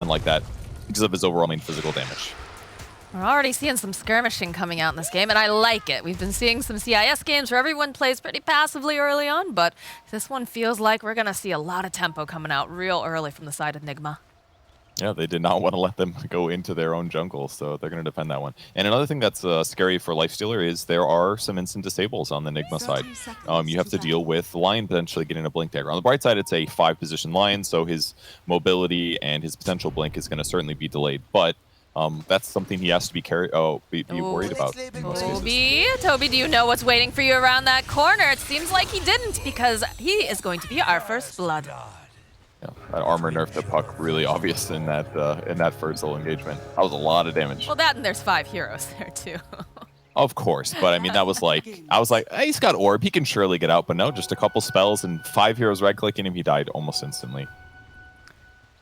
like that because of his overwhelming physical damage. We're already seeing some skirmishing coming out in this game, and I like it. We've been seeing some CIS games where everyone plays pretty passively early on, but this one feels like we're going to see a lot of tempo coming out real early from the side of Nigma. Yeah, they did not want to let them go into their own jungle, so they're going to defend that one. And another thing that's scary for Lifestealer is there are some instant disables on the Nigma side. You have to deal with Lion potentially getting a blink dagger. On the bright side, it's a 5-position Lion, so his mobility and his potential blink is going to certainly be delayed. But that's something he has to be worried about. Toby, do you know what's waiting for you around that corner? It seems like he didn't, because he is going to be our first blood. Yeah, that armor nerf the puck really obvious in that first little engagement. That was a lot of damage. Well, that and there's 5 heroes there too. Of course, but I mean that was like I was like, hey, he's got orb, he can surely get out, but no, just a couple spells and 5 heroes right clicking him, he died almost instantly.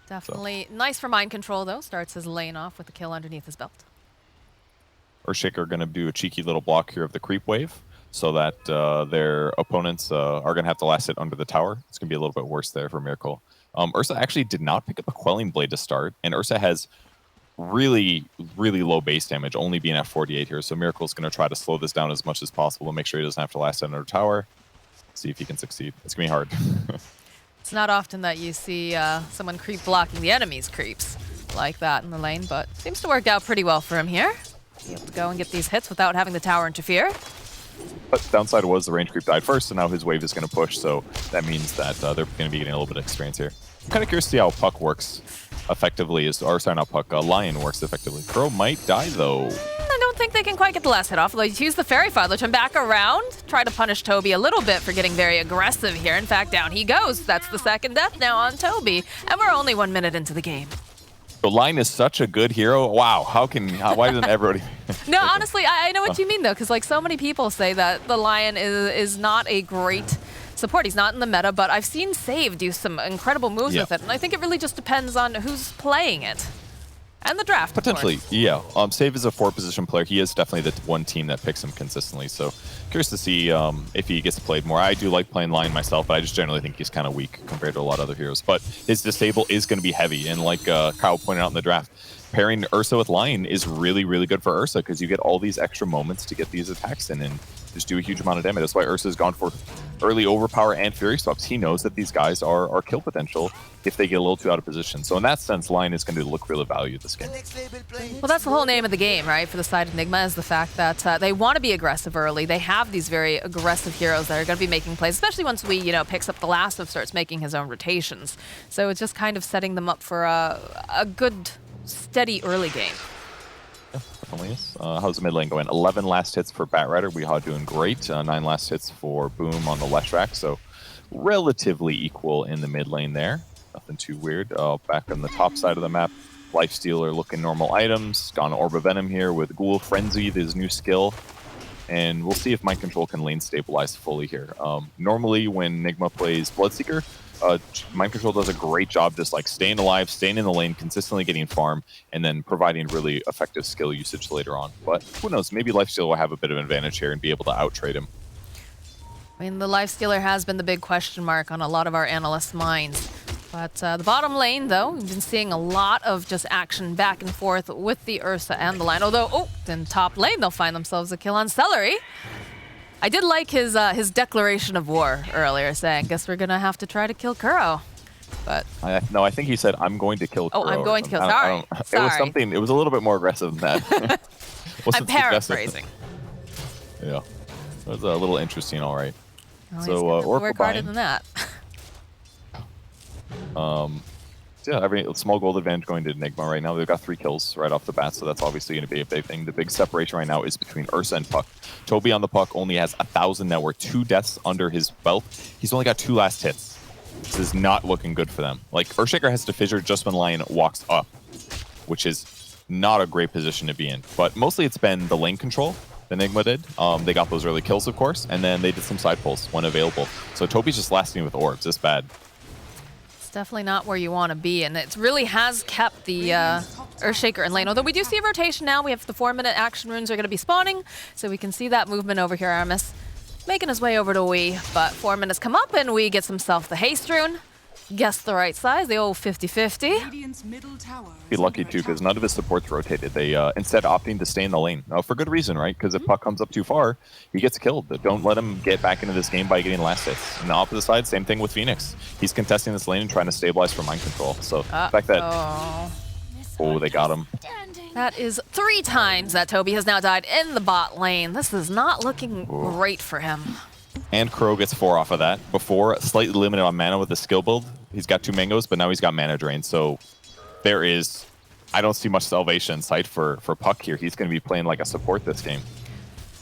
Definitely nice for mind control though. Starts his lane off with a kill underneath his belt. Earthshaker are going to do a cheeky little block here of the creep wave, so that their opponents are going to have to last hit under the tower. It's going to be a little bit worse there for Miracle. Ursa actually did not pick up a Quelling Blade to start, and Ursa has really, really low base damage, only being at 48 here, so Miracle's going to try to slow this down as much as possible to make sure he doesn't have to last hit under the tower. See if he can succeed. It's going to be hard. It's not often that you see someone creep blocking the enemy's creeps like that in the lane, but seems to work out pretty well for him here. Be able to go and get these hits without having the tower interfere. But the downside was the range creep died first, so now his wave is going to push, so that means that they're going to be getting a little bit of experience here. I'm kind of curious to see how Puck works effectively, or sorry, not Puck, Lion works effectively. Crow might die, though. I don't think they can quite get the last hit off. Let's use the Fairy Father, turn back around, try to punish Toby a little bit for getting very aggressive here. In fact, down he goes. That's the second death now on Toby, and we're only 1 minute into the game. The Lion is such a good hero. Wow, why doesn't everybody... No, honestly, I know what you mean, though, because like so many people say that the Lion is not a great support. He's not in the meta, but I've seen Save do some incredible moves with it, and I think it really just depends on who's playing it. And the draft, potentially, yeah. Save is a 4-position player. He is definitely the one team that picks him consistently. So curious to see if he gets played more. I do like playing Lion myself, but I just generally think he's kind of weak compared to a lot of other heroes. But his disable is going to be heavy, and like Kyle pointed out in the draft, pairing Ursa with Lion is really, really good for Ursa because you get all these extra moments to get these attacks in and just do a huge amount of damage. That's why Ursa's gone for early overpower and Fury swaps. He knows that these guys are kill potential if they get a little too out of position. So in that sense, Lion is going to look really valued this game. Well, that's the whole name of the game, right? For the side of Nigma is the fact that they want to be aggressive early. They have these very aggressive heroes that are going to be making plays, especially once we, picks up the last of starts making his own rotations. So it's just kind of setting them up for a good, steady early game. Yeah, definitely is. How's the mid lane going? 11 last hits for Batrider. Weehaw doing great. 9 last hits for Boom on the left track. So relatively equal in the mid lane there. Nothing too weird. Back on the top side of the map, Lifestealer looking normal items. Gone Orb of Venom here with Ghoul Frenzy, his new skill. And we'll see if Mind Control can lane stabilize fully here. Normally when Nigma plays Bloodseeker, Mind Control does a great job just like staying alive, staying in the lane, consistently getting farm, and then providing really effective skill usage later on. But who knows, maybe Lifestealer will have a bit of an advantage here and be able to out-trade him. I mean, the Lifestealer has been the big question mark on a lot of our analysts' minds. But the bottom lane, though, we've been seeing a lot of just action back and forth with the Ursa and the Lion. Although, in top lane, they'll find themselves a kill on Celery. I did like his declaration of war earlier, saying, guess we're going to have to try to kill Kuro. But no, I think he said, I'm going to kill Kuro. Oh, I'm going to kill. Sorry. It was something, it was a little bit more aggressive than that. I'm paraphrasing. Yeah. It was a little interesting, all right. Oh, so, work harder than that. Yeah, every small gold advantage going to Nigma right now. They've got 3 kills right off the bat, so that's obviously going to be a big thing. The big separation right now is between Ursa and Puck. Toby on the Puck only has 1,000 net worth, 2 deaths under his belt. He's only got 2 last hits. This is not looking good for them. Like, Earthshaker has to fissure just when Lion walks up, which is not a great position to be in. But mostly it's been the lane control that Nigma did. They got those early kills, of course, and then they did some side pulls when available. So Toby's just lasting with orbs. It's bad. Definitely not where you want to be, and it really has kept the Earthshaker in lane. Although we do see a rotation now. We have the 4-minute action runes are going to be spawning, so we can see that movement over here. Aramis making his way over to Wii, but 4 minutes come up, and Wii gets himself the haste rune. guessed the right size. They owe 50-50. Be lucky too, because none of his supports rotated. They instead opting to stay in the lane. For good reason, right? Because if Puck comes up too far, he gets killed. Don't let him get back into this game by getting last hits. On the opposite side, same thing with Phoenix. He's contesting this lane and trying to stabilize for mind control. So the fact that they got him. That is 3 times that Toby has now died in the bot lane. This is not looking great for him. And Crow gets 4 off of that. Before, slightly limited on mana with the skill build. He's got 2 mangoes, but now he's got mana drain. So there is, I don't see much salvation in sight for Puck here. He's going to be playing like a support this game.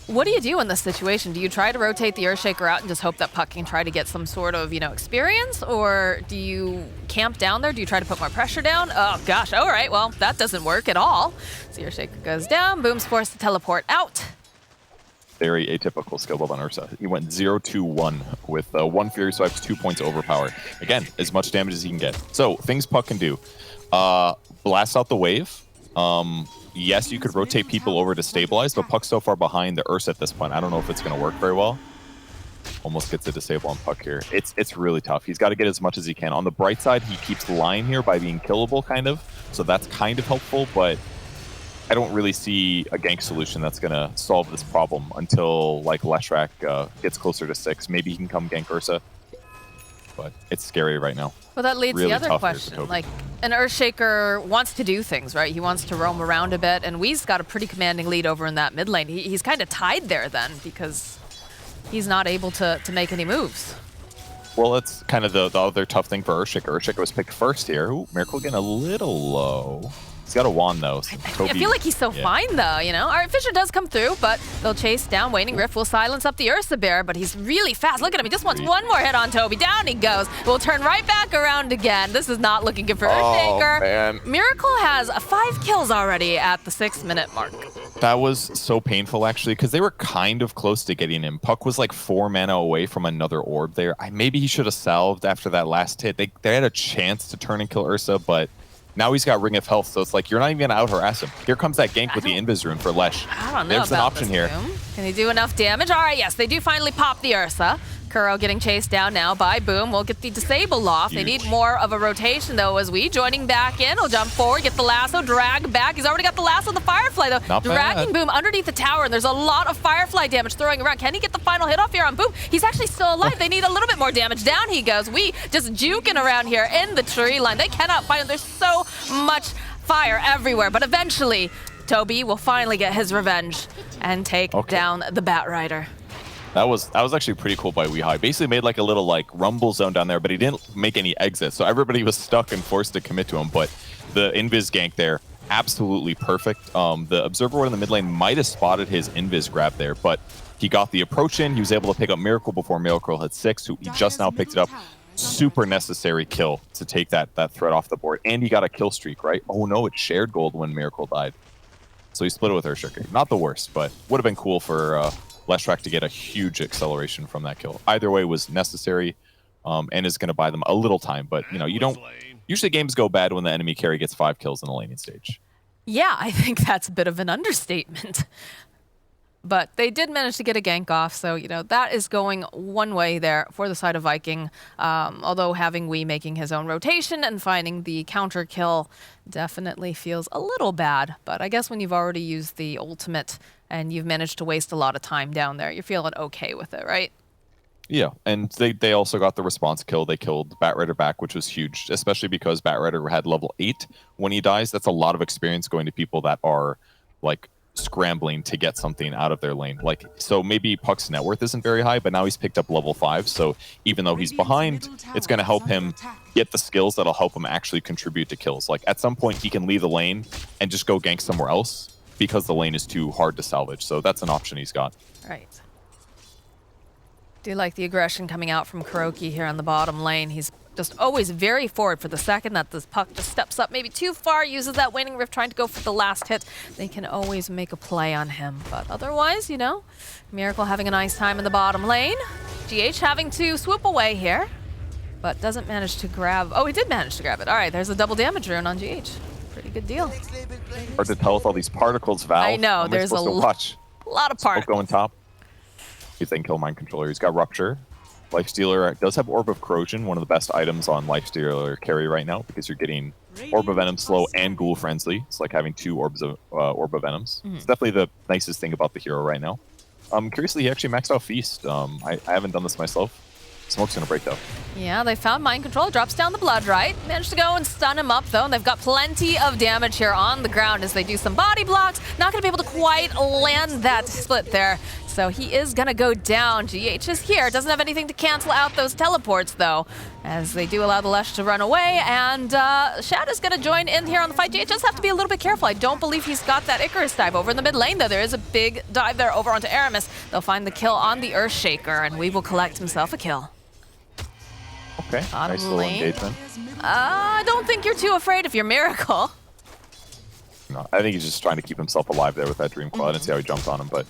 What do you do in this situation? Do you try to rotate the Earthshaker out and just hope that Puck can try to get some sort of, experience? Or do you camp down there? Do you try to put more pressure down? Oh, gosh. All right. Well, that doesn't work at all. So Earthshaker goes down. Boom's forced to teleport out. Very atypical skill build on Ursa. He went 0-2-1 with 1 Fury Swipes, 2 points overpower. Again, as much damage as he can get. So, things Puck can do. Blast out the wave. Yes, you could rotate people over to stabilize, but Puck's so far behind the Ursa at this point. I don't know if it's going to work very well. Almost gets a disable on Puck here. It's really tough. He's got to get as much as he can. On the bright side, he keeps the line here by being killable, kind of. So that's kind of helpful, but I don't really see a gank solution that's going to solve this problem until, like, Leshrac gets closer to 6. Maybe he can come gank Ursa, but it's scary right now. Well, that leads really to the other question. Like, an Earthshaker wants to do things, right? He wants to roam around a bit, and Wee's got a pretty commanding lead over in that mid lane. He's kind of tied there then, because he's not able to make any moves. Well, that's kind of the other tough thing for Earthshaker. Earthshaker was picked first here. Ooh, Miracle getting a little low. He's got a wand, though. So Toby, I feel like he's so fine, though, All right, Fisher does come through, but they'll chase down. Waning Rift will silence up the Ursa Bear, but he's really fast. Look at him. He just wants one more hit on Toby. Down he goes. We'll turn right back around again. This is not looking good for Earthshaker. Man. Miracle has 5 kills already at the 6-minute mark. That was so painful, actually, because they were kind of close to getting him. Puck was like 4 mana away from another orb there. Maybe he should have salved after that last hit. They had a chance to turn and kill Ursa, but now he's got Ring of Health, so it's like you're not even going to out-harass him. Here comes that gank with the Invis Rune for Lesh. I don't know. There's an option here. Can he do enough damage? All right, yes, they do finally pop the Ursa. Kuro getting chased down now by Boom. We'll get the disable off. Huge. They need more of a rotation, though, as we joining back in. He'll jump forward, get the lasso, drag back. He's already got the lasso of the Firefly, though. Not dragging bad. Boom underneath the tower, and there's a lot of Firefly damage throwing around. Can he get the final hit off here on Boom? He's actually still alive. They need a little bit more damage. Down he goes. We just juking around here in the tree line. They cannot find him. There's so much fire everywhere, but eventually Toby will finally get his revenge and take down the Batrider. That was actually pretty cool by Weehai. Basically made like a little like rumble zone down there, but he didn't make any exits, so everybody was stuck and forced to commit to him. But the Invis gank there, absolutely perfect. The Observer Ward in the mid lane might have spotted his Invis grab there, but he got the approach in. He was able to pick up Miracle before Miracle hit 6, who he just now picked it up. Super necessary kill to take that threat off the board. And he got a kill streak, right? Oh no, it shared gold when Miracle died. So he split it with Earthshaker. Not the worst, but would have been cool for Leshrac to get a huge acceleration from that kill. Either way was necessary, and is going to buy them a little time. But, you don't... Usually games go bad when the enemy carry gets 5 kills in the laning stage. Yeah, I think that's a bit of an understatement. But they did manage to get a gank off, so, that is going one way there for the side of Viking. Although having Wee making his own rotation and finding the counter kill definitely feels a little bad. But I guess when you've already used the ultimate and you've managed to waste a lot of time down there, you're feeling okay with it, right? Yeah, and they also got the response kill. They killed Batrider back, which was huge, especially because Batrider had level 8 when he dies. That's a lot of experience going to people that are, like, scrambling to get something out of their lane. Like, so maybe Puck's net worth isn't very high, but now he's picked up level 5, so even though he's behind, it's going to help him get the skills that'll help him actually contribute to kills. Like, at some point, he can leave the lane and just go gank somewhere else because the lane is too hard to salvage. So that's an option he's got. Right. Do like the aggression coming out from Kuroki here on the bottom lane. He's just always very forward. For the second that this Puck just steps up maybe too far, uses that Waning Rift trying to go for the last hit, they can always make a play on him. But otherwise, Miracle having a nice time in the bottom lane. GH having to swoop away here, but doesn't manage to grab... Oh, he did manage to grab it. All right, there's a double damage rune on GH. Pretty good deal. Hard to tell with all these particles, Val. I know, there's a lot of particles. Going top. If they can kill Mind Controller. He's got Rupture. Lifestealer does have Orb of Corrosion, one of the best items on Lifestealer carry right now, because you're getting Orb of Venom slow and Ghoul Frenzy. It's like having two Orb of Venoms. It's definitely the nicest thing about the hero right now. Curiously, he actually maxed out Feast. I haven't done this myself. Smoke's gonna break though. Yeah, they found Mind Control, drops down the Blood Right. Managed to go and stun him up though, and they've got plenty of damage here on the ground as they do some body blocks. Not gonna be able to quite land that split there. So he is gonna go down. GH is here, doesn't have anything to cancel out those teleports though, as they do allow the Lesh to run away, and Shad is gonna join in here on the fight. GH does have to be a little bit careful. I don't believe he's got that Icarus dive over in the mid lane though. There is a big dive there over onto Aramis. They'll find the kill on the Earthshaker, and we will collect himself a kill. Okay, nice little engagement. I don't think you're too afraid if you're Miracle. No, I think he's just trying to keep himself alive there with that Dream Claw. I didn't see how he jumped on him, but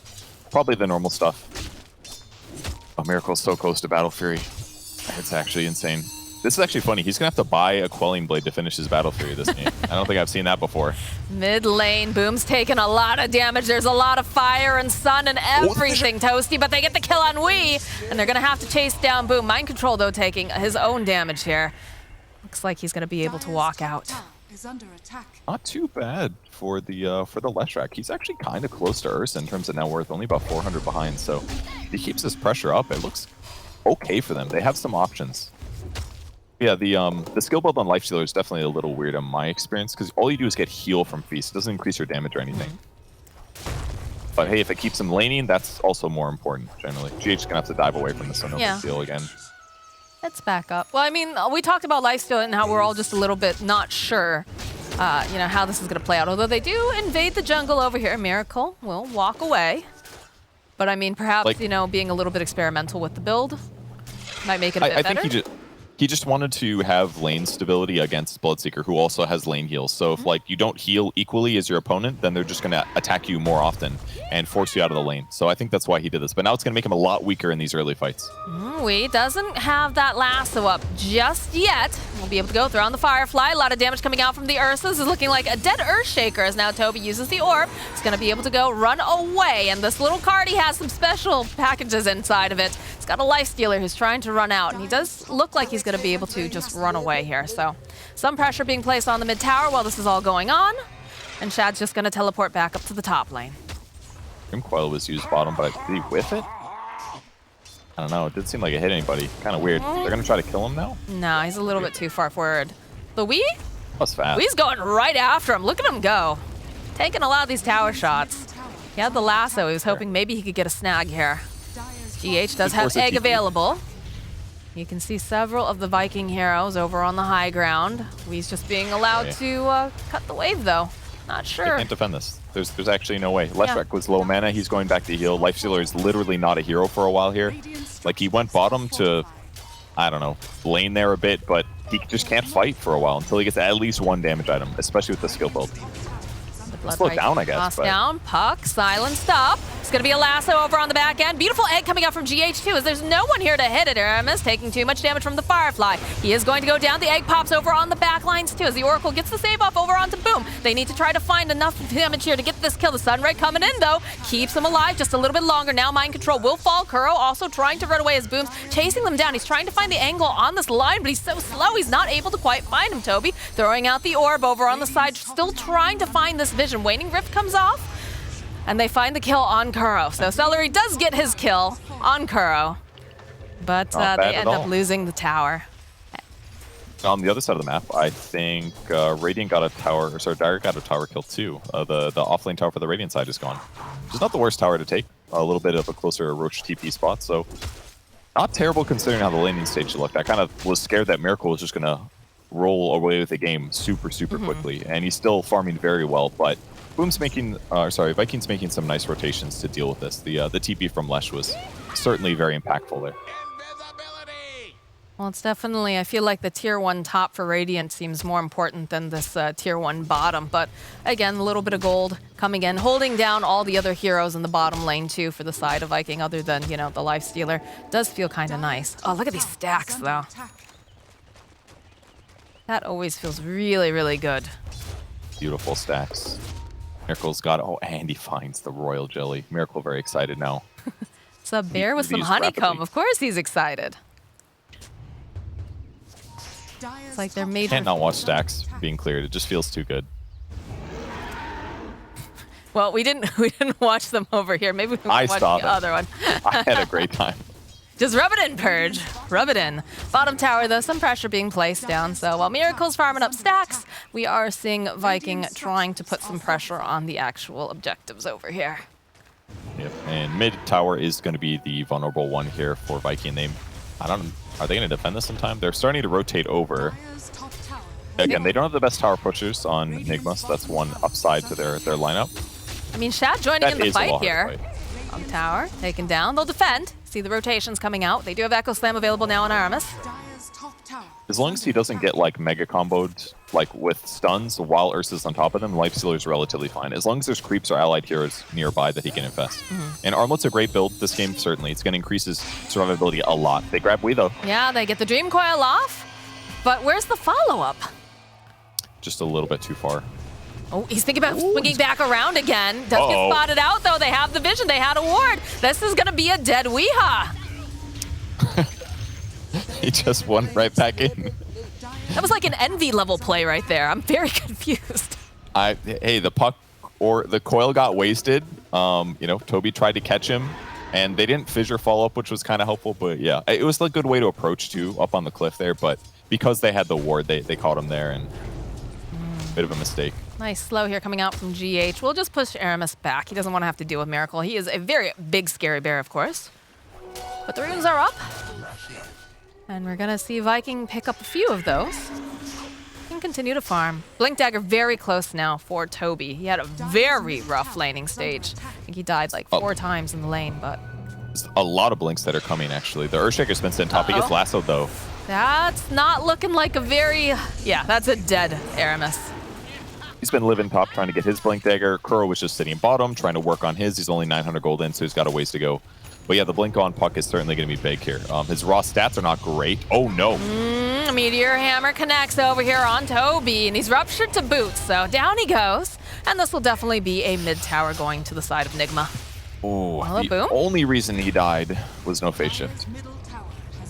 probably the normal stuff. Oh, Miracle's so close to Battle Fury. It's actually insane. This is actually funny. He's going to have to buy a Quelling Blade to finish his Battle Fury this game. I don't think I've seen that before. Mid lane, Boom's taking a lot of damage. There's a lot of fire and sun and everything, Toasty, but they get the kill on Wii, and they're going to have to chase down Boom. Mind Control, though, taking his own damage here. Looks like he's going to be able to walk out. Not too bad for the Leshrac. He's actually kind of close to Ursa in terms of net worth, only about 400 behind. So if he keeps his pressure up, it looks okay for them. They have some options. Yeah, the skill build on Lifestealer is definitely a little weird in my experience, because all you do is get heal from Feast. It doesn't increase your damage or anything. But hey, if it keeps him laning, that's also more important, generally. GH is going to have to dive away from the Sonoma's seal again. Let's back up. Well, I mean, we talked about Lifestealer and how we're all just a little bit not sure, how this is going to play out. Although they do invade the jungle over here. Miracle will walk away. But I mean, perhaps, being a little bit experimental with the build might make it a bit better. I think he just wanted to have lane stability against Bloodseeker, who also has lane heals. So if you don't heal equally as your opponent, then they're just going to attack you more often and force you out of the lane. So I think that's why he did this. But now it's going to make him a lot weaker in these early fights. Wee doesn't have that lasso up just yet. We'll be able to go throw on the Firefly. A lot of damage coming out from the Ursas. This is looking like a dead Earthshaker as now Toby uses the orb. He's going to be able to go run away. And this little cardy has some special packages inside of it. It's got a Lifestealer who's trying to run out. And he does look like he's going to be able to just run away here. So some pressure being placed on the mid tower while this is all going on. And Shad's just going to teleport back up to the top lane. Coil was used bottom, but did he whiff it? I don't know. It didn't seem like it hit anybody. Kind of weird. They're going to try to kill him now? No, he's a little bit too far forward. The Wii? That's fast. Wee's going right after him. Look at him go. Taking a lot of these tower shots. He had the lasso. He was hoping maybe he could get a snag here. GH does have egg available. You can see several of the Viking heroes over on the high ground. Wee's just being allowed to cut the wave, though. Not sure. They can't defend this. There's actually no way. Leshrac was low mana. He's going back to heal. Lifestealer is literally not a hero for a while here. Like, he went bottom to, I don't know, lane there a bit, but he just can't fight for a while until he gets at least one damage item, especially with the skill build. Slow down, I guess. Toss down, puck, silenced up. It's going to be a lasso over on the back end. Beautiful egg coming out from GH2 as there's no one here to hit it. Aramis taking too much damage from the Firefly. He is going to go down. The egg pops over on the back lines too as the Oracle gets the save off over onto Boom. They need to try to find enough damage here to get this kill. The Sunray coming in though. Keeps him alive just a little bit longer. Now Mind Control will fall. Kuro also trying to run away as Boom's chasing them down. He's trying to find the angle on this line, but he's so slow he's not able to quite find him, Toby. Throwing out the orb over on the side, still trying to find this vision. Waning Rift comes off. And they find the kill on Kuro. So Celery does get his kill on Kuro. But they end up losing the tower. On the other side of the map, I think Radiant got a tower, or sorry, Dire got a tower kill too. The offlane tower for the Radiant side is gone. Which is not the worst tower to take. A little bit of a closer Roach TP spot, so not terrible considering how the laning stage looked. I kind of was scared that Miracle was just going to roll away with the game super quickly. And he's still farming very well, but Boom's making, Viking's making some nice rotations to deal with this. The TP from Lesh was certainly very impactful there. Well, it's definitely, I feel like the tier 1 top for Radiant seems more important than this tier 1 bottom. But again, a little bit of gold coming in, holding down all the other heroes in the bottom lane too for the side of Viking, other than, the Lifestealer. Does feel kind of nice. Oh, look at these stacks though. That always feels really good. Beautiful stacks. Miracle's got it. Oh, and he finds the royal jelly. Miracle very excited now. It's a bear with some honeycomb. Of course he's excited. It's like they're major. Can't not watch stacks being cleared. It just feels too good. Well, we didn't watch them over here. Maybe we can watch the other one. I had a great time. Just rub it in, Purge. Rub it in. Bottom tower, though, some pressure being placed down. So while Miracle's farming up stacks, we are seeing Viking trying to put some pressure on the actual objectives over here. Yep, and mid tower is going to be the vulnerable one here for Viking. Are they going to defend this in time? They're starting to rotate over. Again, they don't have the best tower pushers on Nigma, so that's one upside to their lineup. I mean, Shad joining in the fight here. Fight. Tower taken down. They'll defend. See the rotations coming out. They do have Echo Slam available now on Aramis. As long as he doesn't get like mega comboed like with stuns while Ursa's on top of them, Lifestealer's relatively fine. As long as there's creeps or allied heroes nearby that he can infest. And Armlet's a great build this game, certainly. It's going to increase his survivability a lot. They grab Wii though. Yeah, they get the Dream Coil off. But where's the follow-up? Just a little bit too far. Oh, he's thinking about swinging back around again. Does get spotted out, though. They have the vision. They had a ward. This is going to be a dead Weeha. He just went right back in. That was like an Envy level play right there. I'm very confused. Hey, the puck or the coil got wasted. You know, Toby tried to catch him, and they didn't fissure follow up, which was kind of helpful. But yeah, it was a good way to approach too, up on the cliff there. But because they had the ward, they caught him there, and bit of a mistake. Nice slow here coming out from GH. We'll just push Aramis back. He doesn't want to have to deal with Miracle. He is a very big scary bear, of course. But the runes are up. And we're going to see Viking pick up a few of those. And continue to farm. Blink Dagger very close now for Toby. He had a very rough laning stage. I think he died like 4 times in the lane, but... There's a lot of blinks that are coming, actually. The Earthshaker's been sent top. He gets lassoed, though. That's not looking like a very... Yeah, that's a dead Aramis. He's been living top trying to get his Blink Dagger. Kuro was just sitting bottom trying to work on his. He's only 900 gold in, so he's got a ways to go. But yeah, the Blink on puck is certainly going to be big here. His raw stats are not great. Oh no. Meteor Hammer connects over here on Toby, and he's ruptured to boot, so down he goes. And this will definitely be a mid tower going to the side of Nigma. Oh, the only reason he died was no phase shift.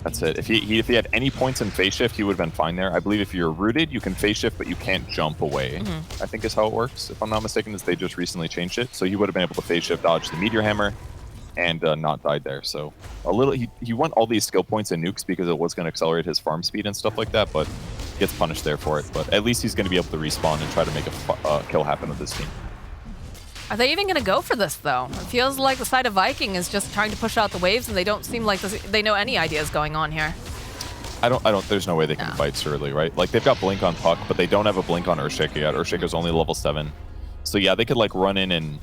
That's it. If he had any points in phase shift, he would have been fine there. I believe if you're rooted, you can phase shift, but you can't jump away. I think is how it works. If I'm not mistaken, is they just recently changed it. So he would have been able to phase shift, dodge the Meteor Hammer, and not died there. So a little, he won all these skill points and nukes because it was going to accelerate his farm speed and stuff like that, but gets punished there for it. But at least he's going to be able to respawn and try to make a kill happen with this team. Are they even going to go for this, though? It feels like the side of Viking is just trying to push out the waves, and they don't seem like they know any ideas going on here. There's no way they can fight Surly, right? Like, they've got Blink on puck, but they don't have a Blink on Earthshaker yet. Earthshaker's only level 7. So yeah, they could, like, run in and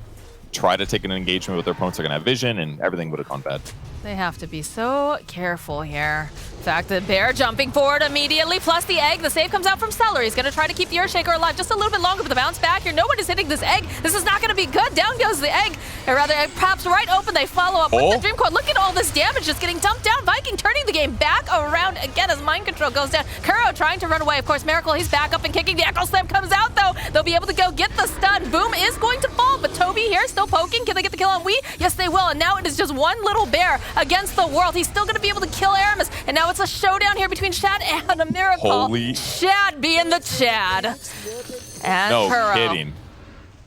try to take an engagement with their opponents. They're going to have vision, and everything would have gone bad. They have to be so careful here. In fact, the bear jumping forward immediately, plus the egg. The save comes out from Celery. He's going to try to keep the Earthshaker alive just a little bit longer, but the bounce back here. Nobody's hitting this egg. This is not going to be good. Down goes the egg. Or rather, it pops right open. They follow up with the Dream Coil. Look at all this damage just getting dumped down. Viking turning the game back around again as mind control goes down. Kuro trying to run away. Of course, Miracle, he's back up and kicking. The Echo Slam comes out, though. They'll be able to go get the stun. Boom is going to fall, but Toby here still poking. Can they get the kill on Wii? Yes, they will. And now it is just one little bear against the world. He's still going to be able to kill Aramis. And now it's a showdown here between Shad and a Miracle. Holy... Shad being the Chad. And no Kuro. kidding.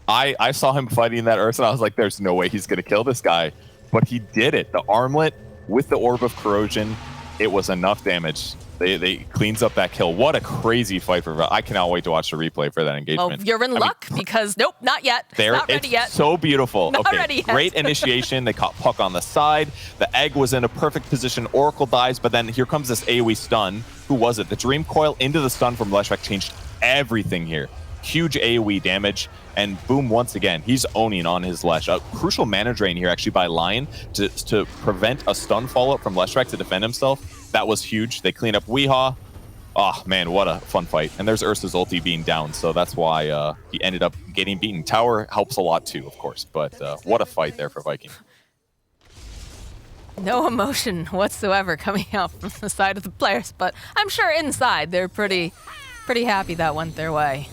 I saw him fighting that Earth, and I was like, there's no way he's going to kill this guy. But he did it. The armlet with the Orb of Corrosion, it was enough damage. They cleans up that kill. What a crazy fight for... I cannot wait to watch the replay for that engagement. Oh, you're in luck because... Nope, not yet. Not ready yet. So beautiful. Not ready yet. Great initiation. They caught puck on the side. The egg was in a perfect position. Oracle dies, but then here comes this AoE stun. Who was it? The Dream Coil into the stun from Leshrac changed everything here. Huge AoE damage, and boom, once again, he's owning on his Lesh. A crucial mana drain here, actually, by Lion to prevent a stun follow-up from Leshrac to defend himself. That was huge. They clean up Weehaw. Oh, man, what a fun fight. And there's Ursa's ulti being down, so that's why he ended up getting beaten. Tower helps a lot, too, of course, but what a fight there for Viking. No emotion whatsoever coming out from the side of the players, but I'm sure inside they're pretty happy that went their way.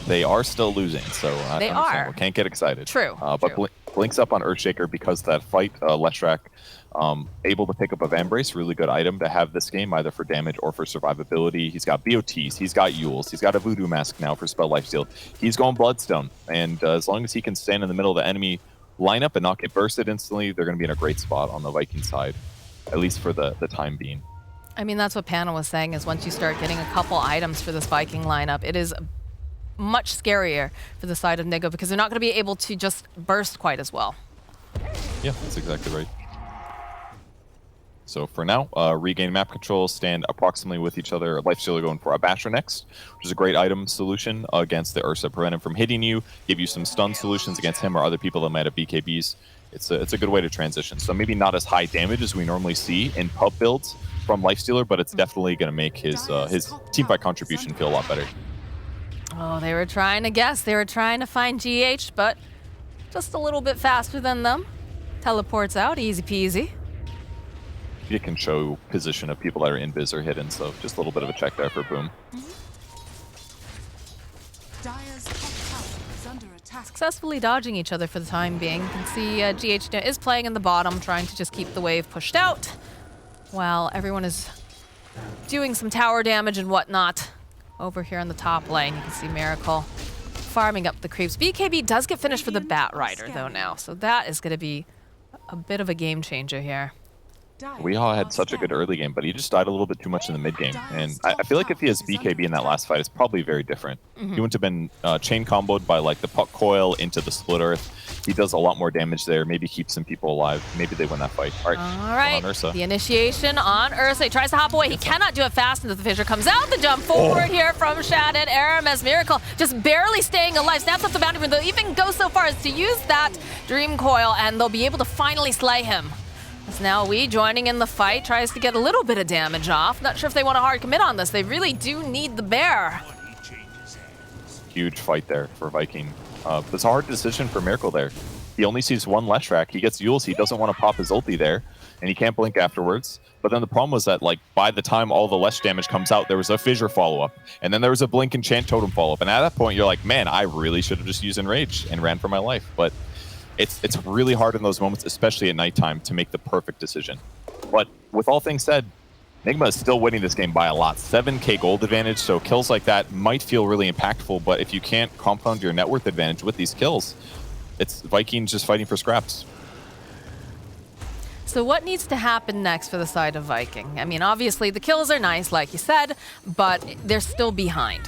They are still losing, so they are. Can't get excited. True. But true. Blinks up on Earthshaker because that fight, Leshrac able to pick up a Vambrace, really good item to have this game, either for damage or for survivability. He's got BOTs, he's got Yules, he's got a Voodoo Mask now for spell lifesteal. He's going Bloodstone, and as long as he can stand in the middle of the enemy lineup and not get bursted instantly, they're going to be in a great spot on the Viking side, at least for the time being. I mean, that's what Panel was saying, is once you start getting a couple items for this Viking lineup, it is much scarier for the side of Nigma because they're not going to be able to just burst quite as well. Yeah, that's exactly right. So for now, regain map control, stand approximately with each other. Lifestealer going for a Basher next, which is a great item solution against the Ursa. Prevent him from hitting you, give you some stun solutions against him or other people that might have BKBs. It's a good way to transition. So maybe not as high damage as we normally see in pub builds from Lifestealer, but it's definitely going to make his teamfight contribution feel a lot better. Oh, they were trying to guess. They were trying to find GH, but just a little bit faster than them. Teleports out, easy peasy. It can show position of people that are in biz or hidden, so just a little bit of a check there for Boom. Successfully dodging each other for the time being. You can see GH is playing in the bottom, trying to just keep the wave pushed out, while everyone is doing some tower damage and whatnot. Over here on the top lane, you can see Miracle farming up the creeps. BKB does get finished for the Batrider, though, now, so that is going to be a bit of a game changer here. Weehaw had such a good early game, but he just died a little bit too much in the mid game. And I feel like if he has BKB in that last fight, it's probably very different. He wouldn't have been chain comboed by like the puck coil into the split earth. He does a lot more damage there, maybe keeps some people alive. Maybe they win that fight. All right, on Ursa. The initiation on Ursa. He tries to hop away. He cannot do it fast enough. The fissure comes out. The jump forward here from Shad and Aramis. Miracle just barely staying alive. Snaps up the boundary room. They'll even go so far as to use that Dream Coil, and they'll be able to finally slay him. As now we joining in the fight, tries to get a little bit of damage off. Not sure if they want to hard commit on this. They really do need the bear. Huge fight there for Viking. It's a hard decision for Miracle there. He only sees one Leshrac. He gets Yules. He doesn't want to pop his ulti there, and he can't blink afterwards. But then the problem was that, like, by the time all the Lesh damage comes out, there was a Fissure follow-up, and then there was a Blink Enchant Totem follow-up. And at that point, you're like, man, I really should have just used Enrage and ran for my life. But it's really hard in those moments, especially at nighttime, to make the perfect decision. But with all things said, Nigma is still winning this game by a lot. 7k gold advantage, so kills like that might feel really impactful, but if you can't compound your net worth advantage with these kills, it's Vikings just fighting for scraps. So what needs to happen next for the side of Viking? I mean, obviously the kills are nice, like you said, but they're still behind.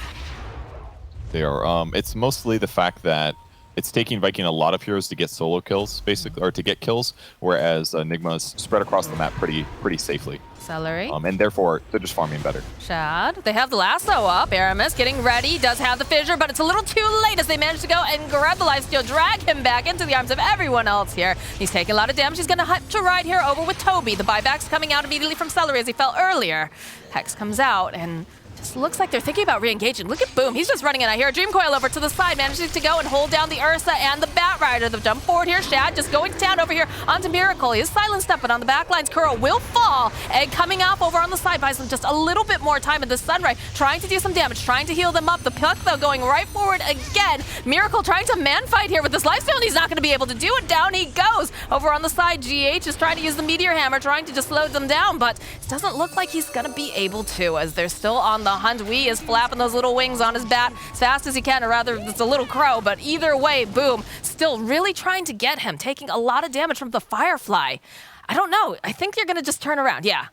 They are. It's mostly the fact that it's taking Viking a lot of heroes to get solo kills, basically, or to get kills, whereas Nigma is spread across the map pretty safely. Celery. And therefore, they're just farming better. Shad. They have the lasso up. Aramis getting ready. Does have the fissure, but it's a little too late as they manage to go and grab the lifesteal, drag him back into the arms of everyone else here. He's taking a lot of damage. He's going to have to ride here over with Toby. The buyback's coming out immediately from Celery as he fell earlier. Hex comes out and just looks like they're thinking about re-engaging. Look at Boom. He's just running in. I hear a Dream Coil over to the side, manages to go and hold down the Ursa and the Batrider. The jump forward here. Shad just going to town over here onto Miracle. He is silenced up, but on the back lines, Kuro will fall. Egg coming off over on the side, buys them just a little bit more time in the Sunray, trying to do some damage, trying to heal them up. The puck, though, going right forward again. Miracle trying to man fight here with this lifesteal, and he's not going to be able to do it. Down he goes. Over on the side, GH is trying to use the Meteor Hammer, trying to just slow them down, but it doesn't look like he's going to be able to, as they're still on the hunt. Wee is flapping those little wings on his bat as fast as he can, or rather, it's a little crow, but either way, Boom still really trying to get him, taking a lot of damage from the Firefly. I don't know. I think they're going to just turn around. Yeah.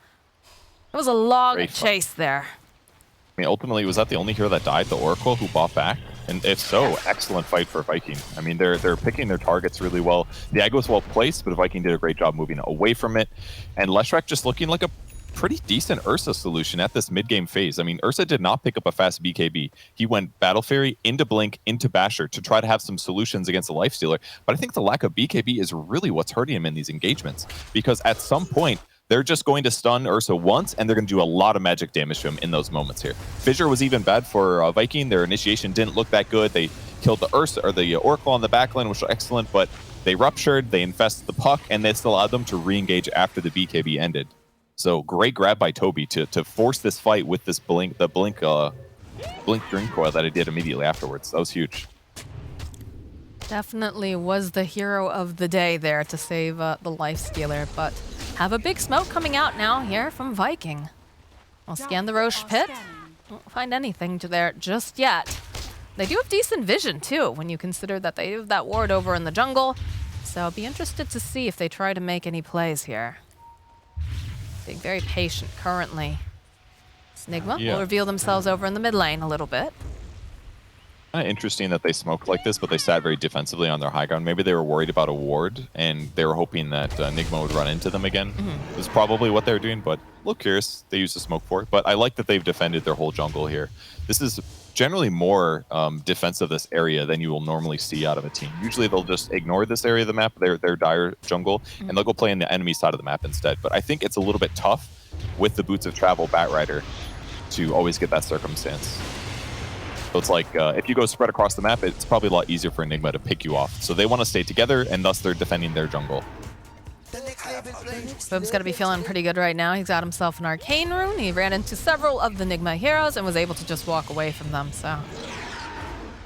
It was a long chase there. I mean, ultimately, was that the only hero that died, the Oracle, who bought back? And if so, excellent fight for Viking. I mean, they're picking their targets really well. The egg was well placed, but Viking did a great job moving away from it. And Leshrac just looking like a pretty decent Ursa solution at this mid-game phase. I mean, Ursa did not pick up a fast BKB. He went Battle Fairy into Blink, into Basher to try to have some solutions against the Lifestealer. But I think the lack of BKB is really what's hurting him in these engagements. Because at some point, they're just going to stun Ursa once, and they're going to do a lot of magic damage to him in those moments here. Fissure was even bad for Viking. Their initiation didn't look that good. They killed the Ursa, or the Oracle on the backline, which was excellent, but they ruptured, they infested the puck, and this allowed them to re-engage after the BKB ended. So great grab by Toby to force this fight with this blink Dream Coil that he did immediately afterwards. That was huge. Definitely was the hero of the day there to save the Lifestealer, but have a big smoke coming out now here from Viking. I'll scan the Roche pit. Won't find anything to there just yet. They do have decent vision too, when you consider that they have that ward over in the jungle. So I'll be interested to see if they try to make any plays here. Being very patient currently. Nigma will reveal themselves over in the mid lane a little bit. Kind of interesting that they smoked like this, but they sat very defensively on their high ground. Maybe they were worried about a ward, and they were hoping that Nigma would run into them again. Is probably what they were doing, but a little curious. They used the smoke for it, but I like that they've defended their whole jungle here. This is generally more defensive this area than you will normally see out of a team. Usually they'll just ignore this area of the map, their dire jungle, and they'll go play in the enemy side of the map instead. But I think it's a little bit tough with the Boots of Travel Batrider to always get that circumstance. So it's like, if you go spread across the map, it's probably a lot easier for Nigma to pick you off. So they want to stay together, and thus they're defending their jungle. Boom's got to be feeling pretty good right now. He's got himself an arcane rune. He ran into several of the Nigma heroes and was able to just walk away from them. So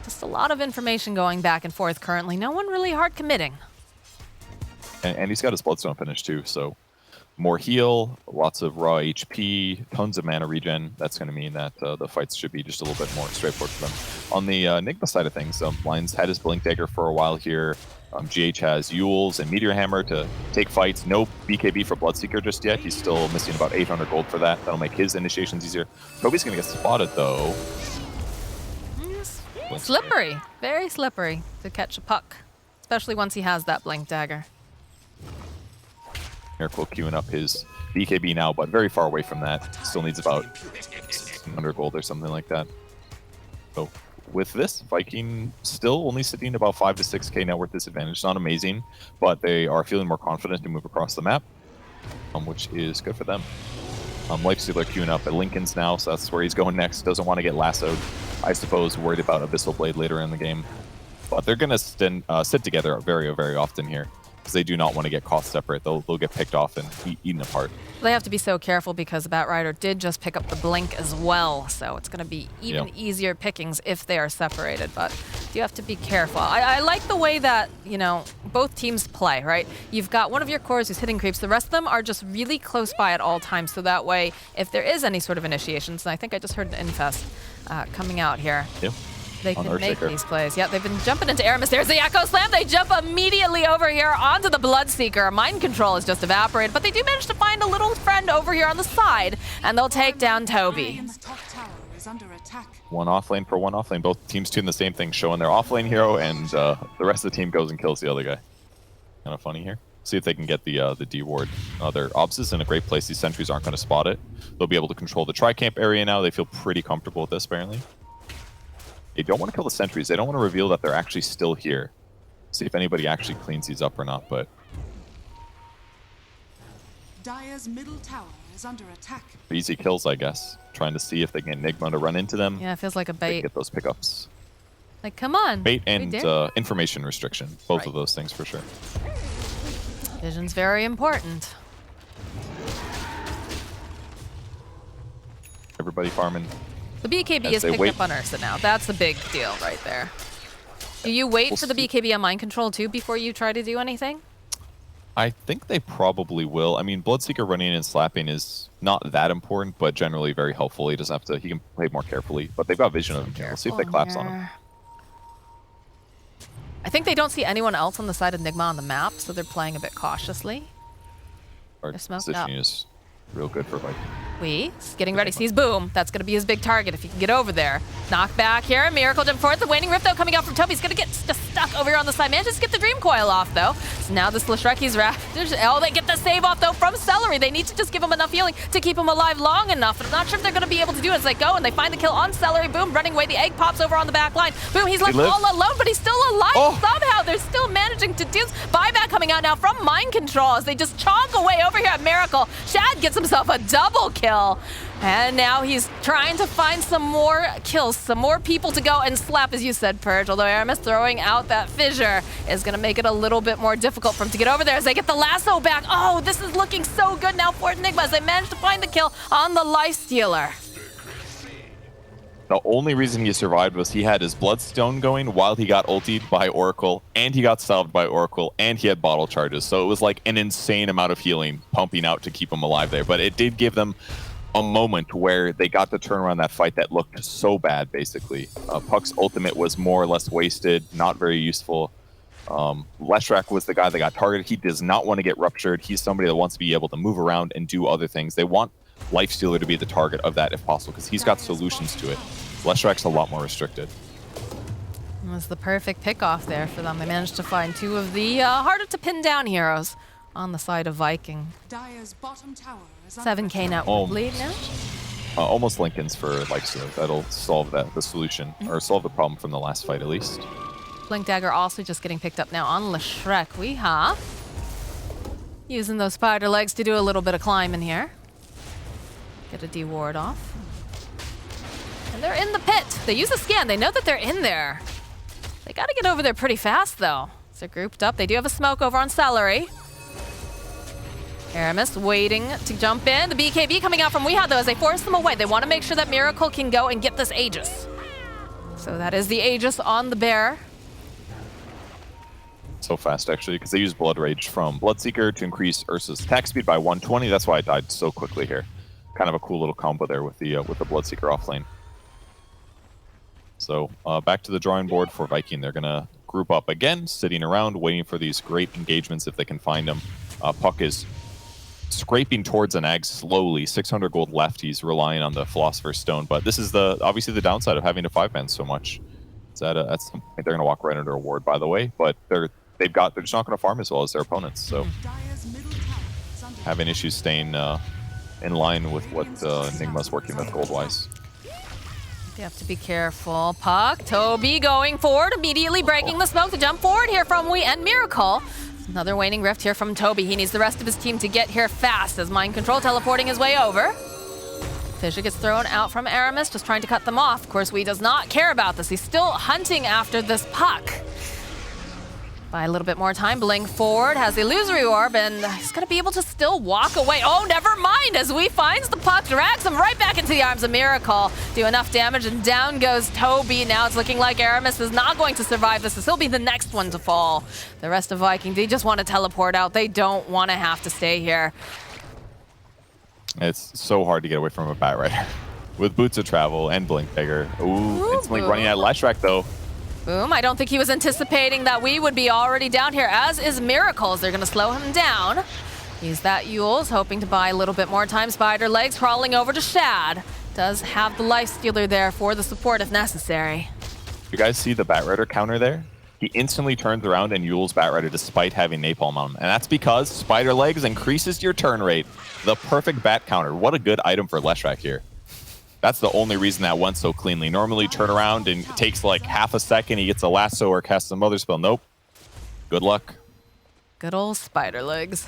just a lot of information going back and forth currently. No one really hard committing. And he's got his Bloodstone finish too, so more heal, lots of raw HP, tons of mana regen. That's going to mean that the fights should be just a little bit more straightforward for them. On the Nigma side of things, Lion's had his Blink Dagger for a while here. GH has Yules and Meteor Hammer to take fights. No BKB for Bloodseeker just yet. He's still missing about 800 gold for that. That'll make his initiations easier. Toby's going to get spotted, though. Slippery. Very slippery to catch a puck, especially once he has that Blink Dagger. Miracle queuing up his BKB now, but very far away from that. Still needs about 100 gold or something like that. So with this, Viking still only sitting about 5 to 6k net worth disadvantage. Not amazing, but they are feeling more confident to move across the map, which is good for them. Lifestealer queuing up at Lincoln's now, so that's where he's going next. Doesn't want to get lassoed. I suppose worried about Abyssal Blade later in the game. But they're going to sit together very, very often here, because they do not want to get caught separate. They'll get picked off and eaten apart. They have to be so careful because the Batrider did just pick up the Blink as well, so it's going to be even easier pickings if they are separated, but you have to be careful. I like the way that, you know, both teams play, right? You've got one of your cores who's hitting creeps. The rest of them are just really close by at all times, so that way, if there is any sort of initiations, and I think I just heard an Infest coming out here. Yep. They can make these plays. Yeah, they've been jumping into Aramis. There's the Echo Slam. They jump immediately over here onto the Bloodseeker. Mind control is just evaporated, but they do manage to find a little friend over here on the side, and they'll take down Toby. One off lane for one off lane. Both teams doing the same thing, showing their off lane hero, and the rest of the team goes and kills the other guy. Kind of funny here. See if they can get the D ward. Their Obs is in a great place. These sentries aren't going to spot it. They'll be able to control the tri-camp area now. They feel pretty comfortable with this, apparently. They don't want to kill the sentries. They don't want to reveal that they're actually still here. See if anybody actually cleans these up or not, but Dire's middle tower is under attack. Easy kills, I guess. Trying to see if they can get Nigma to run into them. Yeah, it feels like a bait. Get those pickups. Like, come on. Bait and information restriction. Both of those things for sure. Vision's very important. Everybody farming. The BKB is picked up on Ursa now. That's the big deal right there. Do you wait for the BKB on mind control too before you try to do anything? I think they probably will. I mean, Bloodseeker running and slapping is not that important, but generally very helpful. He doesn't have to. He can play more carefully. But they've got vision of him here. We'll see if they collapse on him. I think they don't see anyone else on the side of Nigma on the map, so they're playing a bit cautiously. Our positioning is real good for Viking. He's getting ready. Sees Boom. That's going to be his big target if he can get over there. Knock back here. Miracle jump forward. The Waning Rift, though, coming out from Toby. He's going to get just stuck over here on the side. Manages to get the Dream Coil off, though. So now this Lashreki's Raptors. Oh, they get the save off, though, from Celery. They need to just give him enough healing to keep him alive long enough. But I'm not sure if they're going to be able to do it as they go. And they find the kill on Celery. Boom, running away. The egg pops over on the back line. Boom, he's left all alone, but he's still alive somehow. They're still managing to do buyback coming out now from Mind Control as they just chonk away over here at Miracle. Shad gets himself a double kill. And now he's trying to find some more kills, some more people to go and slap, as you said, Purge. Although Aramis throwing out that fissure is going to make it a little bit more difficult for him to get over there as they get the lasso back. Oh, this is looking so good now for Nigma as they manage to find the kill on the Lifestealer. The only reason he survived was he had his Bloodstone going while he got ultied by Oracle, and he got salved by Oracle, and he had bottle charges. So it was like an insane amount of healing pumping out to keep him alive there. But it did give them a moment where they got to turn around that fight that looked so bad, basically. Puck's ultimate was more or less wasted, not very useful. Leshrac was the guy that got targeted. He does not want to get ruptured. He's somebody that wants to be able to move around and do other things. They want Lifestealer to be the target of that if possible, because he's got solutions to it. Leshrac's a lot more restricted. It was the perfect pick-off there for them. They managed to find two of the harder to pin down heroes on the side of Viking. Dire's bottom tower is 7k net lead now. Almost Lincoln's for Lifestealer. That'll solve the solution, or solve the problem from the last fight at least. Blink Dagger also just getting picked up now on Leshrac. Weehaw. Using those spider legs to do a little bit of climbing here. Get a D-ward off. And they're in the pit. They use a scan. They know that they're in there. They got to get over there pretty fast, though. So they're grouped up. They do have a smoke over on Celery. Aramis waiting to jump in. The BKB coming out from Weehaw, though, as they force them away. They want to make sure that Miracle can go and get this Aegis. So that is the Aegis on the bear. So fast, actually, because they use Blood Rage from Bloodseeker to increase Ursa's attack speed by 120. That's why I died so quickly here. Kind of a cool little combo there with the Bloodseeker offlane. So back to the drawing board for Viking. They're going to group up again, sitting around, waiting for these great engagements if they can find them. Puck is scraping towards an ag slowly. 600 gold left. He's relying on the Philosopher's Stone. But this is obviously the downside of having to 5-man so much. Is that at some point they're going to walk right under a ward, by the way. But they're just not going to farm as well as their opponents. So having issues staying in line with what Nigma's working with gold-wise. You have to be careful. Puck, Toby going forward, immediately breaking the smoke to jump forward here from We and Miracle. Another waning rift here from Toby. He needs the rest of his team to get here fast as Mind Control teleporting his way over. Fissure gets thrown out from Aramis, just trying to cut them off. Of course, We does not care about this. He's still hunting after this Puck. By a little bit more time, Blink forward, has the illusory orb, and he's gonna be able to still walk away. Oh, never mind, as We finds the Puck, drags him right back into the arms of Miracle. Do enough damage, and down goes Toby. Now it's looking like Aramis is not going to survive this, as he'll be the next one to fall. The rest of Viking, they just want to teleport out. They don't want to have to stay here. It's so hard to get away from a Bat Rider. With Boots of Travel and Blink Dagger. Ooh, instantly running at Leshrac, though. Boom, I don't think he was anticipating that We would be already down here, as is Miracles. They're going to slow him down. Use that Yules, hoping to buy a little bit more time. Spider legs crawling over to Shad. Does have the Lifestealer there for the support if necessary. You guys see the Bat Rider counter there? He instantly turns around and Yules Bat Rider despite having Napalm on him. And that's because Spider Legs increases your turn rate. The perfect bat counter. What a good item for Leshrac here. That's the only reason that went so cleanly. Normally turn around and it takes like half a second. He gets a lasso or casts some other spell. Nope. Good luck. Good old Spider Legs.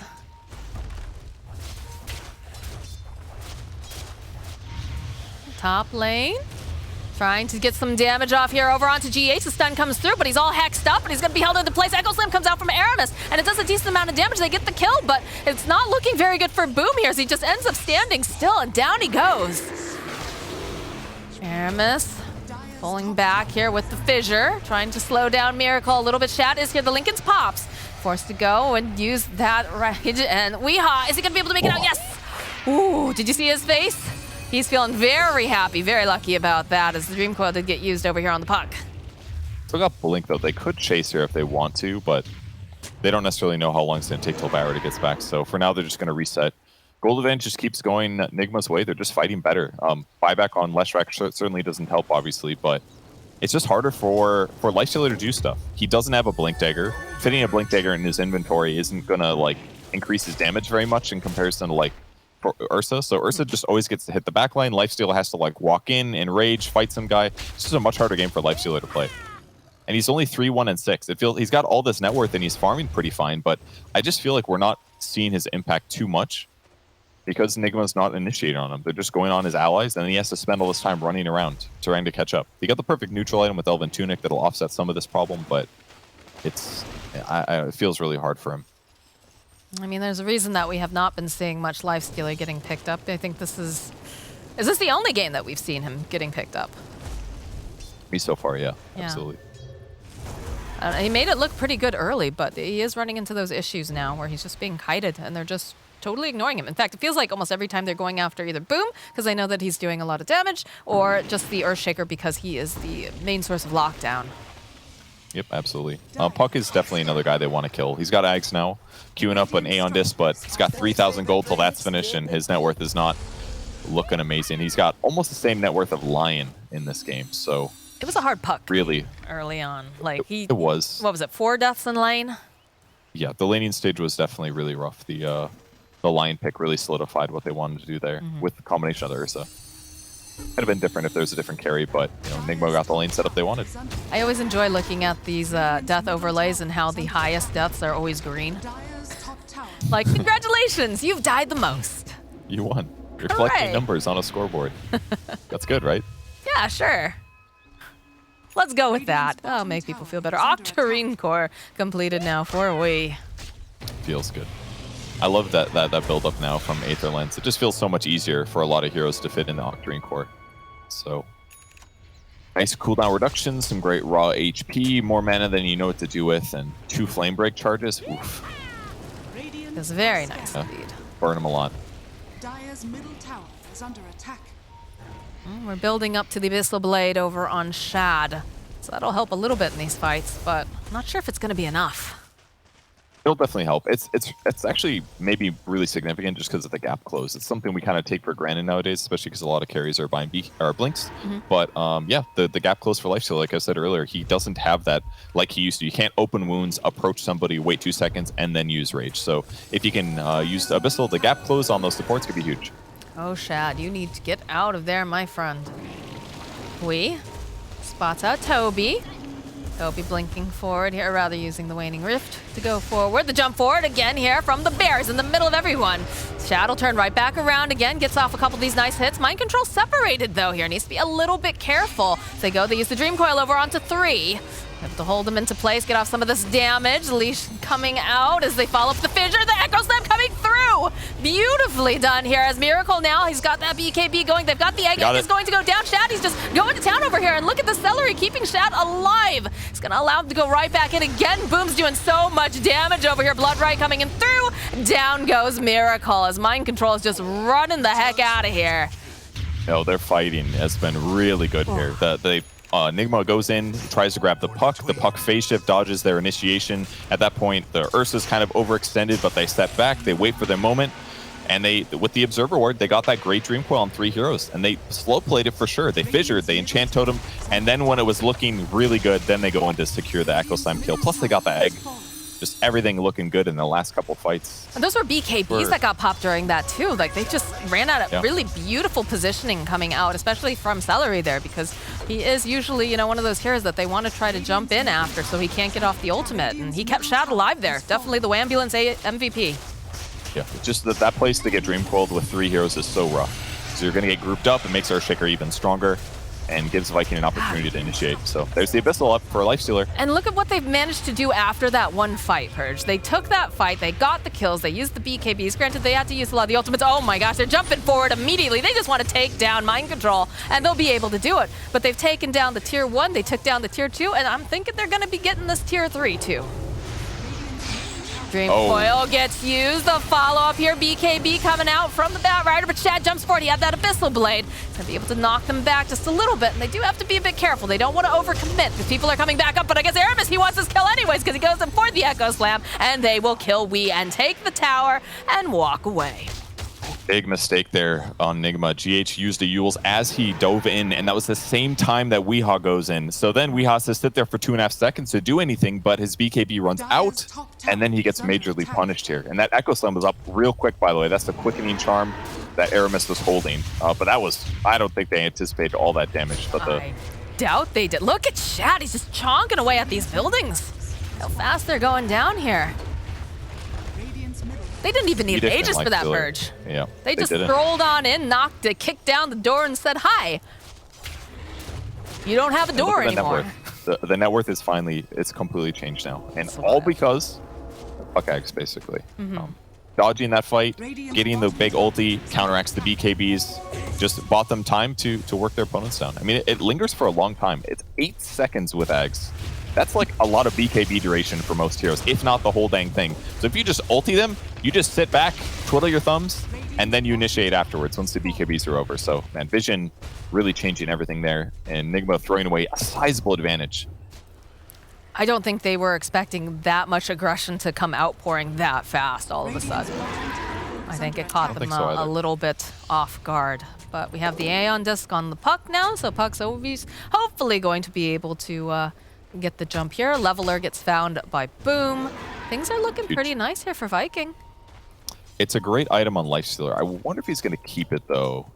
Top lane. Trying to get some damage off here over onto GH. The stun comes through, but he's all hexed up, and he's going to be held into place. Echo Slam comes out from Aramis, and it does a decent amount of damage. They get the kill, but it's not looking very good for Boom here, as he just ends up standing still, and down he goes. Aramis pulling back here with the Fissure, trying to slow down Miracle a little bit. Shad is here. The Lincoln's pops. Forced to go and use that rage. And Weehaw, is he going to be able to make it out? Yes! Ooh, did you see his face? He's feeling very happy, very lucky about that, as the Dream Coil did get used over here on the Puck. Still got Blink, though. They could chase here if they want to, but they don't necessarily know how long it's going to take till Barrett gets back. So for now, they're just going to reset. Gold advantage just keeps going Nigma's way. They're just fighting better. Buyback on Leshrac certainly doesn't help, obviously, but it's just harder for Lifestealer to do stuff. He doesn't have a Blink Dagger. Fitting a Blink Dagger in his inventory isn't going to like increase his damage very much in comparison to like for Ursa. So Ursa just always gets to hit the back line. Lifestealer has to like walk in and rage, fight some guy. This is a much harder game for Lifestealer to play. And he's only 3-1-6. It feels he's got all this net worth and he's farming pretty fine, but I just feel like we're not seeing his impact too much because Nigma's not initiating on him. They're just going on his allies, and then he has to spend all this time running around trying to catch up. He got the perfect neutral item with Elven Tunic that'll offset some of this problem, but it feels really hard for him. I mean, there's a reason that we have not been seeing much Lifestealer getting picked up. I think this is this the only game that we've seen him getting picked up? Me so far, yeah. Yeah. Absolutely. He made it look pretty good early, but he is running into those issues now where he's just being kited and they're just totally ignoring him. In fact, it feels like almost every time they're going after either Boom, because they know that he's doing a lot of damage, or just the Earthshaker because he is the main source of lockdown. Yep, absolutely. Puck is definitely another guy they want to kill. He's got Ags now, queuing up an Aeon Disc, but he's got 3,000 gold till that's finished, and his net worth is not looking amazing. He's got almost the same net worth of Lion in this game, so... It was a hard puck. Really. Early on. Like, It was. What was it, 4 deaths in lane? Yeah, the laning stage was definitely really rough. The Lion pick really solidified what they wanted to do there with the combination of the Ursa. Could have been different if there was a different carry, but Nigma got the lane setup they wanted. I always enjoy looking at these death overlays and how the highest deaths are always green. Like, congratulations, you've died the most. You won. You're collecting Hooray. numbers on a scoreboard. That's good, right? Yeah, sure. Let's go with that. That'll make people feel better. Octarine Core completed now for we. Feels good. I love that build up now from Aether Lens. It just feels so much easier for a lot of heroes to fit in the Octarine Core. So nice cooldown reduction, some great raw HP, more mana than you know what to do with, and 2 flame break charges. Oof. It's very nice indeed. Burn them a lot. Dire's middle tower is under attack. We're building up to the Abyssal Blade over on Shad. So that'll help a little bit in these fights, but I'm not sure if it's going to be enough. It'll definitely help. It's actually maybe really significant just because of the gap close. It's something we kind of take for granted nowadays, especially because a lot of carries are buying blinks. But yeah, the gap close for lifesteal, like I said earlier, he doesn't have that like he used to. You can't open wounds, approach somebody, wait 2 seconds, and then use rage. So if you can use the Abyssal, the gap close on those supports could be huge. Oh, Shad, you need to get out of there, my friend. We spots out Toby. Toby blinking forward here, or rather using the Waning Rift to go forward. The jump forward again here from the Bears in the middle of everyone. Shad will turn right back around again, gets off a couple of these nice hits. Mind Control separated though here, needs to be a little bit careful. So they use the Dream Coil over onto 3. Have to hold them into place, get off some of this damage. Leash coming out as they follow up the fissure. The Echo Slam coming through. Beautifully done here as Miracle now. He's got that BKB going. They've got the egg. He's going to go down. Shad, he's just going to town over here. And look at the celery keeping Shad alive. It's going to allow him to go right back in again. Boom's doing so much damage over here. Blood Right coming in through. Down goes Miracle as Mind Control is just running the heck out of here. No, their fighting has been really good here. Nigma goes in, tries to grab the puck. The puck phase shift dodges their initiation. At that point, the Ursa's kind of overextended, but they step back. They wait for their moment. And they, with the Observer Ward, they got that great Dream Coil on 3 heroes. And they slow played it for sure. They fissured, they enchant totem. And then when it was looking really good, then they go in to secure the Echo Slam kill. Plus they got the egg. Just everything looking good in the last couple fights. And those were BKBs that got popped during that too. Like they just ran out of really beautiful positioning coming out, especially from Celery there, because he is usually, one of those heroes that they want to try to jump in after so he can't get off the ultimate. And he kept Shad alive there. Definitely the Wambulance MVP. Yeah, just that place to get Dream Coiled with 3 heroes is so rough. So you're going to get grouped up. It makes Earthshaker even stronger and gives Viking an opportunity to initiate. So there's the Abyssal up for a Lifestealer. And look at what they've managed to do after that one fight, Purge. They took that fight, they got the kills, they used the BKBs. Granted, they had to use a lot of the ultimates. Oh my gosh, they're jumping forward immediately. They just want to take down Mind Control, and they'll be able to do it. But they've taken down the Tier 1, they took down the Tier 2, and I'm thinking they're going to be getting this Tier 3 too. Dream Coil gets used. The follow-up here. BKB coming out from the Batrider, but Shad jumps forward. He had that Abyssal Blade. He's going to be able to knock them back just a little bit, and they do have to be a bit careful. They don't want to overcommit because people are coming back up, but I guess Aramis, he wants his kill anyways because he goes in for the Echo Slam, and they will kill Wee and take the tower and walk away. Big mistake there on Nigma. GH used the Yules as he dove in, and that was the same time that Weehaw goes in. So then Weehaw has to sit there for 2.5 seconds to do anything, but his BKB runs out, and then he gets majorly punished here. And that Echo Slam was up real quick, by the way. That's the quickening charm that Aramis was holding. But that was, I don't think they anticipated all that damage. But I doubt they did. Look at Shad. He's just chonking away at these buildings. How fast they're going down here. They didn't even need Aegis for that Purge. Yeah, they just rolled on in, knocked it, kicked down the door, and said, hi. You don't have a door anymore. The net worth is finally, it's completely changed now. And all because of Puck Ags, basically. dodging that fight, getting the big ulti, counteracts the BKBs, just bought them time to work their opponents down. I mean, it lingers for a long time. It's 8 seconds with Ags. That's like a lot of BKB duration for most heroes, if not the whole dang thing. So if you just ulti them, you just sit back, twiddle your thumbs, and then you initiate afterwards once the BKBs are over. So, man, Vision really changing everything there, and Nigma throwing away a sizable advantage. I don't think they were expecting that much aggression to come outpouring that fast all of a sudden. I think it caught them a little bit off guard. But we have the Aeon Disc on the Puck now, so Puck's hopefully going to be able to get the jump here. Leveler gets found by Boom. Things are looking pretty nice here for Viking. It's a great item on Lifestealer. I wonder if he's going to keep it, though.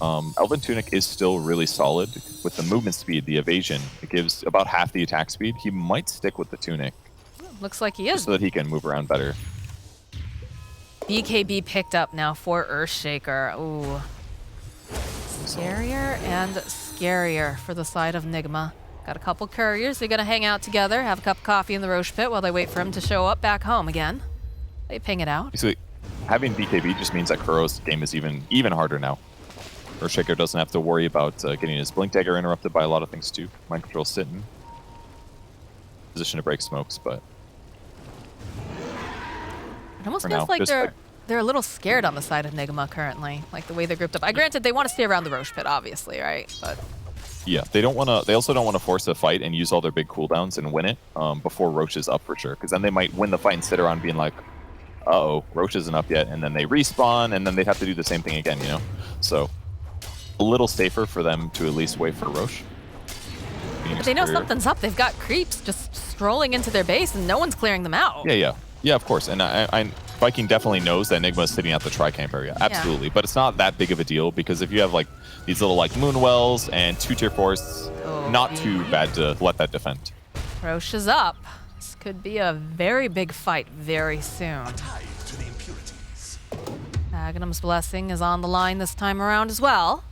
Elven Tunic is still really solid. With the movement speed, the evasion, it gives about half the attack speed. He might stick with the Tunic. Looks like he is. So that he can move around better. BKB picked up now for Earthshaker. Ooh. Scarier and scarier for the side of Nigma. Got a couple couriers. They're going to hang out together, have a cup of coffee in the Roche pit while they wait for him to show up back home again. They ping it out. Basically, having BKB just means that Kuro's game is even harder now. Earthshaker doesn't have to worry about getting his Blink Dagger interrupted by a lot of things too. Mind Control sitting. Position to break smokes, but... It almost feels like they're a little scared on the side of Nigma currently, like the way they're grouped up. Granted, they want to stay around the Roche pit, obviously, right? But... Yeah, they don't want to. They also don't want to force a fight and use all their big cooldowns and win it before Roche is up for sure. Because then they might win the fight and sit around being like, "Uh-oh, Roche isn't up yet," and then they respawn, and then they'd have to do the same thing again, you know. So a little safer for them to at least wait for Roche. But they know something's up. They've got creeps just strolling into their base, and no one's clearing them out. Yeah, of course. And Viking definitely knows that Nigma is sitting at the tri-camp area. Absolutely. Yeah. But it's not that big of a deal because if you have like these little like Moonwells and 2 tier 4s, not too bad to let that defend. Roche is up. This could be a very big fight very soon. Aghanim's Blessing is on the line this time around as well.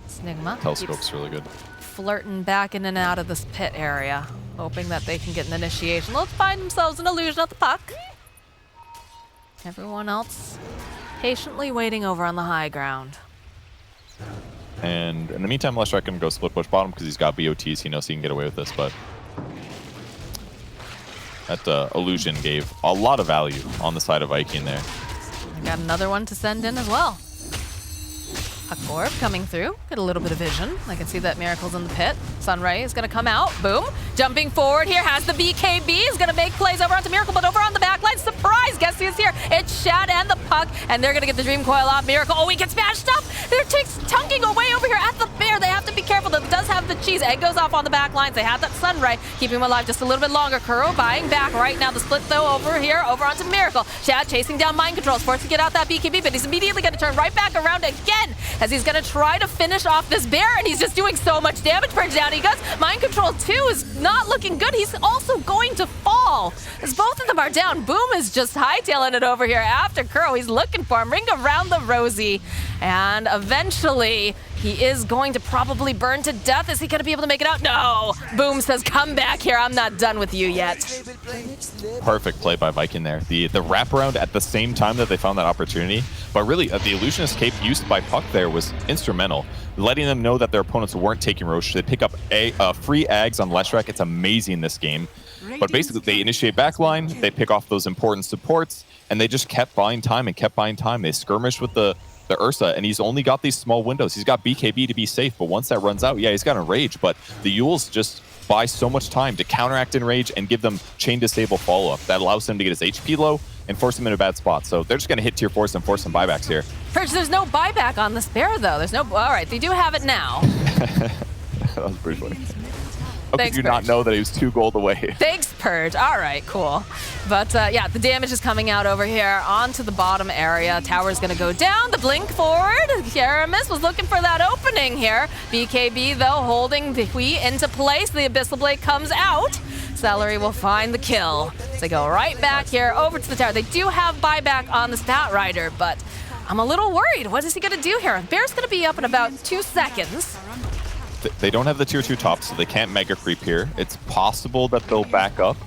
It's Nigma. Telescope's really good. Flirting back in and out of this pit area, hoping that they can get an initiation. Let's find themselves an illusion at the Puck. Everyone else patiently waiting over on the high ground. And in the meantime, Leshrac can go split push bottom because he's got BOTs. He knows he can get away with this, but that illusion gave a lot of value on the side of Viking there. I got another one to send in as well. A orb coming through. Get a little bit of vision. I can see that Miracle's in the pit. Sunray is going to come out. Boom. Jumping forward here. Has the BKB. Is going to make plays over onto Miracle, but over on the backline. Surprise! Guess who's here? It's Shad and the Puck, and they're going to get the Dream Coil off Miracle. Oh, he gets smashed up! They're tunking away over here at the bear. They have to be careful. That does have the cheese. Egg goes off on the back lines. They have that Sunray, keeping him alive just a little bit longer. Kuro buying back right now. The split, though, over here, over onto Miracle. Shad chasing down Mind Controls, forced to get out that BKB, but he's immediately going to turn right back around again as he's going to try to finish off this bear, and he's just doing so much damage. Purge down he goes. Mind Control 2 is not looking good. He's also going to fall as both of them are down. Boom is just hightailing it over here after Kuro. He's looking for him. Ring around the rosy, and eventually he is going to probably burn to death. Is he going to be able to make it out? No! Boom says, come back here. I'm not done with you yet. Perfect play by Viking there. The wraparound at the same time that they found that opportunity. But really, the Illusionist Cape used by Puck there was instrumental, letting them know that their opponents weren't taking Roche. They pick up free Ags on Leshrac. It's amazing this game. But basically, they initiate backline, they pick off those important supports, and they just kept buying time and kept buying time. They skirmished with the Ursa, and he's only got these small windows. He's got BKB to be safe, but once that runs out, yeah, he's got Enrage, but the Yules just buy so much time to counteract Enrage and give them Chain Disable follow-up. That allows him to get his HP low and force him in a bad spot. So they're just going to hit tier 4s and force some buybacks here. Purge, there's no buyback on this bear, though. There's no... All right, they do have it now. That was pretty funny. How Thanks, could you not know that he was 2 gold away? Thanks, Purge. All right, cool. But yeah, the damage is coming out over here onto the bottom area. Tower's going to go down. The blink forward. Karamis was looking for that opening here. BKB, though, holding the Hui into place. The Abyssal Blade comes out. Celery will find the kill. So they go right back here over to the tower. They do have buyback on the Stat Rider, but I'm a little worried. What is he going to do here? Bear's going to be up in about 2 seconds. They don't have the tier 2 top, so they can't mega creep here. It's possible that they'll back up.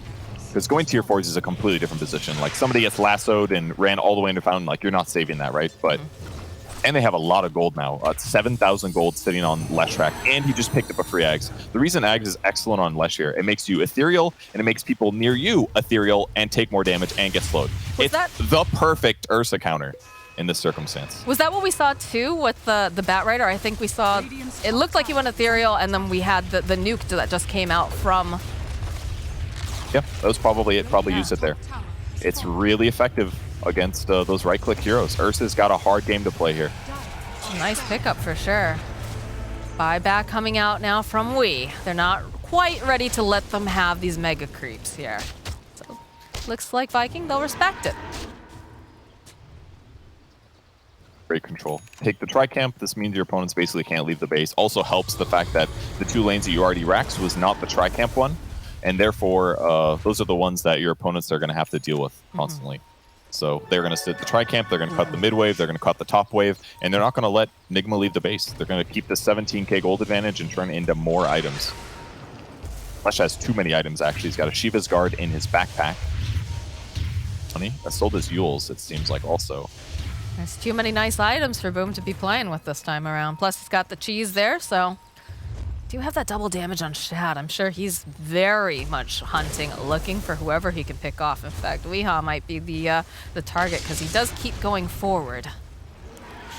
Because going tier 4s is a completely different position. Like somebody gets lassoed and ran all the way into fountain, like you're not saving that, right? But and they have a lot of gold now. 7,000 gold sitting on Leshrac, and he just picked up a free Ags. The reason Ags is excellent on Lesh here, it makes you ethereal, and it makes people near you ethereal and take more damage and get slowed. It's the perfect Ursa counter in this circumstance. Was that what we saw too with the Batrider? I think we saw, it looked like he went ethereal, and then we had the nuke that just came out from... Yeah, that was probably it. Probably used it there. It's really effective against those right-click heroes. Ursa's got a hard game to play here. Nice pickup for sure. Buyback coming out now from Wii. They're not quite ready to let them have these mega creeps here. So looks like Viking, they'll respect it. Great control. Take the tri-camp. This means your opponents basically can't leave the base. Also helps the fact that the 2 lanes that you already raxed was not the tri-camp one. And therefore, those are the ones that your opponents are going to have to deal with constantly. So they're going to sit the tri-camp, they're going to cut the mid wave, they're going to cut the top wave, and they're not going to let Nigma leave the base. They're going to keep the 17k gold advantage and turn it into more items. Flesh has too many items, actually. He's got a Shiva's Guard in his backpack. Funny, I sold his Yules, it seems like, also. There's too many nice items for Boom to be playing with this time around. Plus, he's got the cheese there, so... Do have that double damage on Shad. I'm sure he's very much hunting, looking for whoever he can pick off. In fact, Weehaw might be the target because he does keep going forward.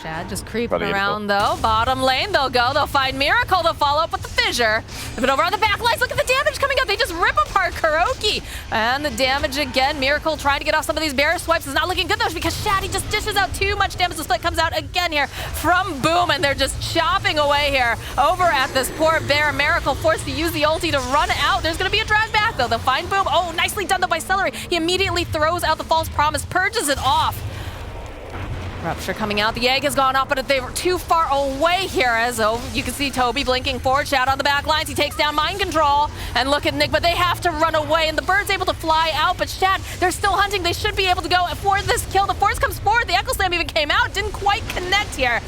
Shad just creeping around though. Bottom lane, they'll go. They'll find Miracle. They'll follow up with the fissure. But over on the back lines, look at the damage coming out. They just rip apart Kuroki. And the damage again. Miracle trying to get off some of these bear swipes is not looking good though because Shad, he just dishes out too much damage. The split comes out again here from Boom, and they're just chopping away here over at this poor bear. Miracle forced to use the ulti to run out. There's going to be a drag back though. They'll find Boom. Oh, nicely done though by Celery. He immediately throws out the false promise, purges it off. Rupture coming out. The egg has gone up, but they were too far away here as you can see Toby blinking forward. Shad on the back lines. He takes down Mind Control. And look at Nigma. They have to run away, and the bird's able to fly out, but Shad, they're still hunting. They should be able to go for this kill. The Force comes forward. The Echo Slam even came out. Didn't quite connect here.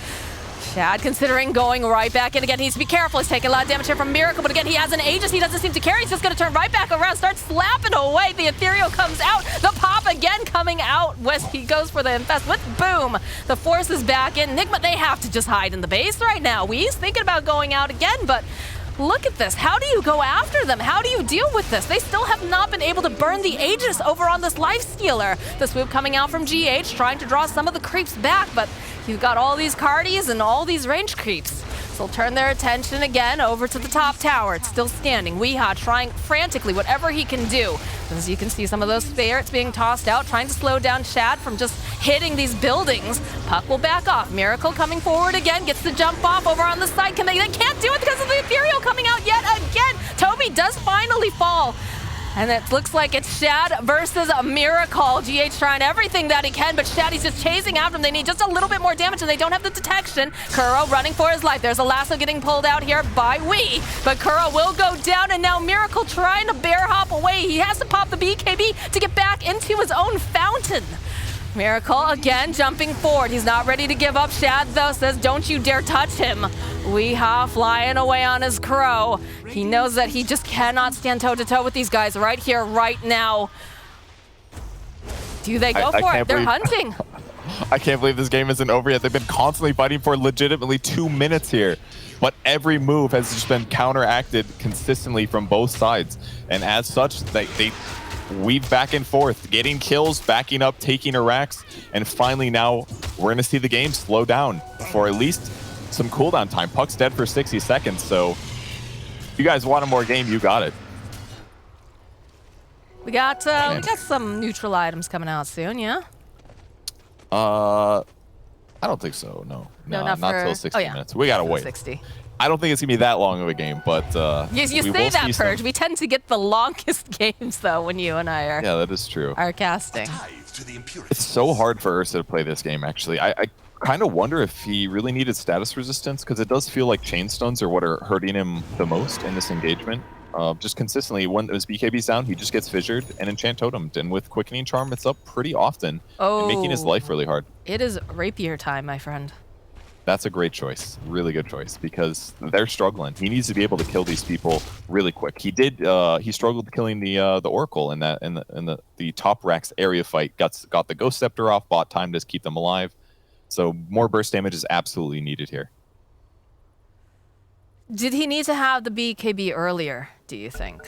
Shad considering going right back in again. He needs to be careful. He's taking a lot of damage here from Miracle, but again, he has an Aegis. He doesn't seem to care. He's just going to turn right back around, start slapping away. The Ethereal comes out. The pop again coming out. West, he goes for the Infest with Boom. The Force is back in. Nigma, they have to just hide in the base right now. Wee's thinking about going out again, but look at this. How do you go after them? How do you deal with this? They still have not been able to burn the Aegis over on this Lifestealer. The swoop coming out from GH, trying to draw some of the creeps back, but you've got all these Cardies and all these range creeps. So they'll turn their attention again over to the top tower. It's still standing. Weehaw trying frantically whatever he can do. As you can see, some of those spirits being tossed out, trying to slow down Shad from just hitting these buildings. Puck will back off. Miracle coming forward again, gets the jump off over on the side. They can't do it because of the Ethereal coming out yet again. Toby does finally fall. And it looks like it's Shad versus a Miracle. GH trying everything that he can, but Shad, he's just chasing after him. They need just a little bit more damage, and they don't have the detection. Kuro running for his life. There's a lasso getting pulled out here by Wii, but Kuro will go down, and now Miracle trying to bear hop away. He has to pop the BKB to get back into his own fountain. Miracle again jumping forward. He's not ready to give up. Shad, though, says, don't you dare touch him. Weehaw flying away on his crow. He knows that he just cannot stand toe-to-toe with these guys right here, right now. Do they go for it? They're hunting. I can't believe this game isn't over yet. They've been constantly fighting for legitimately 2 minutes here. But every move has just been counteracted consistently from both sides. And as such, they weave back and forth, getting kills, backing up, taking Iraqs, and finally now we're going to see the game slow down for at least some cooldown time. Puck's dead for 60 seconds, so if you guys want a more game, you got it. We got some neutral items coming out soon, yeah? I don't think so, no. No, not till 60 minutes. We got to wait. 60. I don't think it's going to be that long of a game, but you say that, Purge. We tend to get the longest games, though, when you and I are, that is true. Are casting. It's so hard for Ursa to play this game, actually. I kind of wonder if he really needed status resistance, because it does feel like chainstones are what are hurting him the most in this engagement. Just consistently, when his BKB's down, he just gets fissured and enchant totemed. And with Quickening Charm, it's up pretty often, and making his life really hard. It is rapier time, my friend. That's a great choice. Really good choice because they're struggling. He needs to be able to kill these people really quick. He did. He struggled killing the Oracle in the top Rex area fight. Got the Ghost Scepter off. Bought time to keep them alive. So more burst damage is absolutely needed here. Did he need to have the BKB earlier, do you think?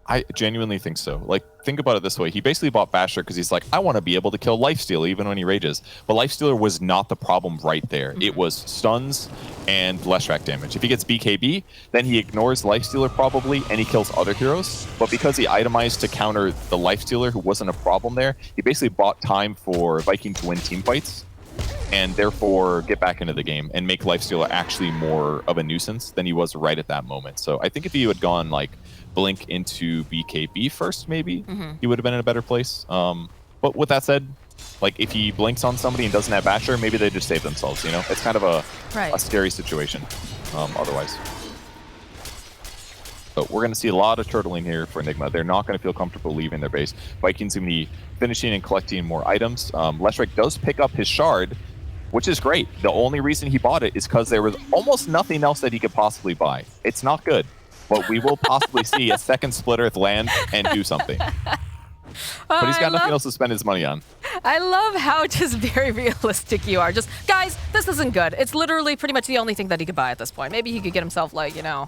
I genuinely think so. Like, think about it this way. He basically bought Basher because he's like, I want to be able to kill Lifestealer even when he rages. But Lifestealer was not the problem right there. It was stuns and Leshrac damage. If he gets BKB, then he ignores Lifestealer probably, and he kills other heroes. But because he itemized to counter the Lifestealer, who wasn't a problem there, he basically bought time for Viking to win team fights, and therefore get back into the game and make Lifestealer actually more of a nuisance than he was right at that moment. So I think if he had gone like Blink into BKB first, maybe he would have been in a better place. But with that said, like if he blinks on somebody and doesn't have Basher, maybe they just save themselves, you know? It's kind of a scary situation otherwise. So we're going to see a lot of turtling here for Nigma. They're not going to feel comfortable leaving their base. Vikings going to be finishing and collecting more items. Leshrac does pick up his shard, which is great. The only reason he bought it is because there was almost nothing else that he could possibly buy. It's not good, but we will possibly see a second Split Earth land and do something. But he's got nothing else to spend his money on. I love how just very realistic you are. Just, guys, this isn't good. It's literally pretty much the only thing that he could buy at this point. Maybe he could get himself, like, you know,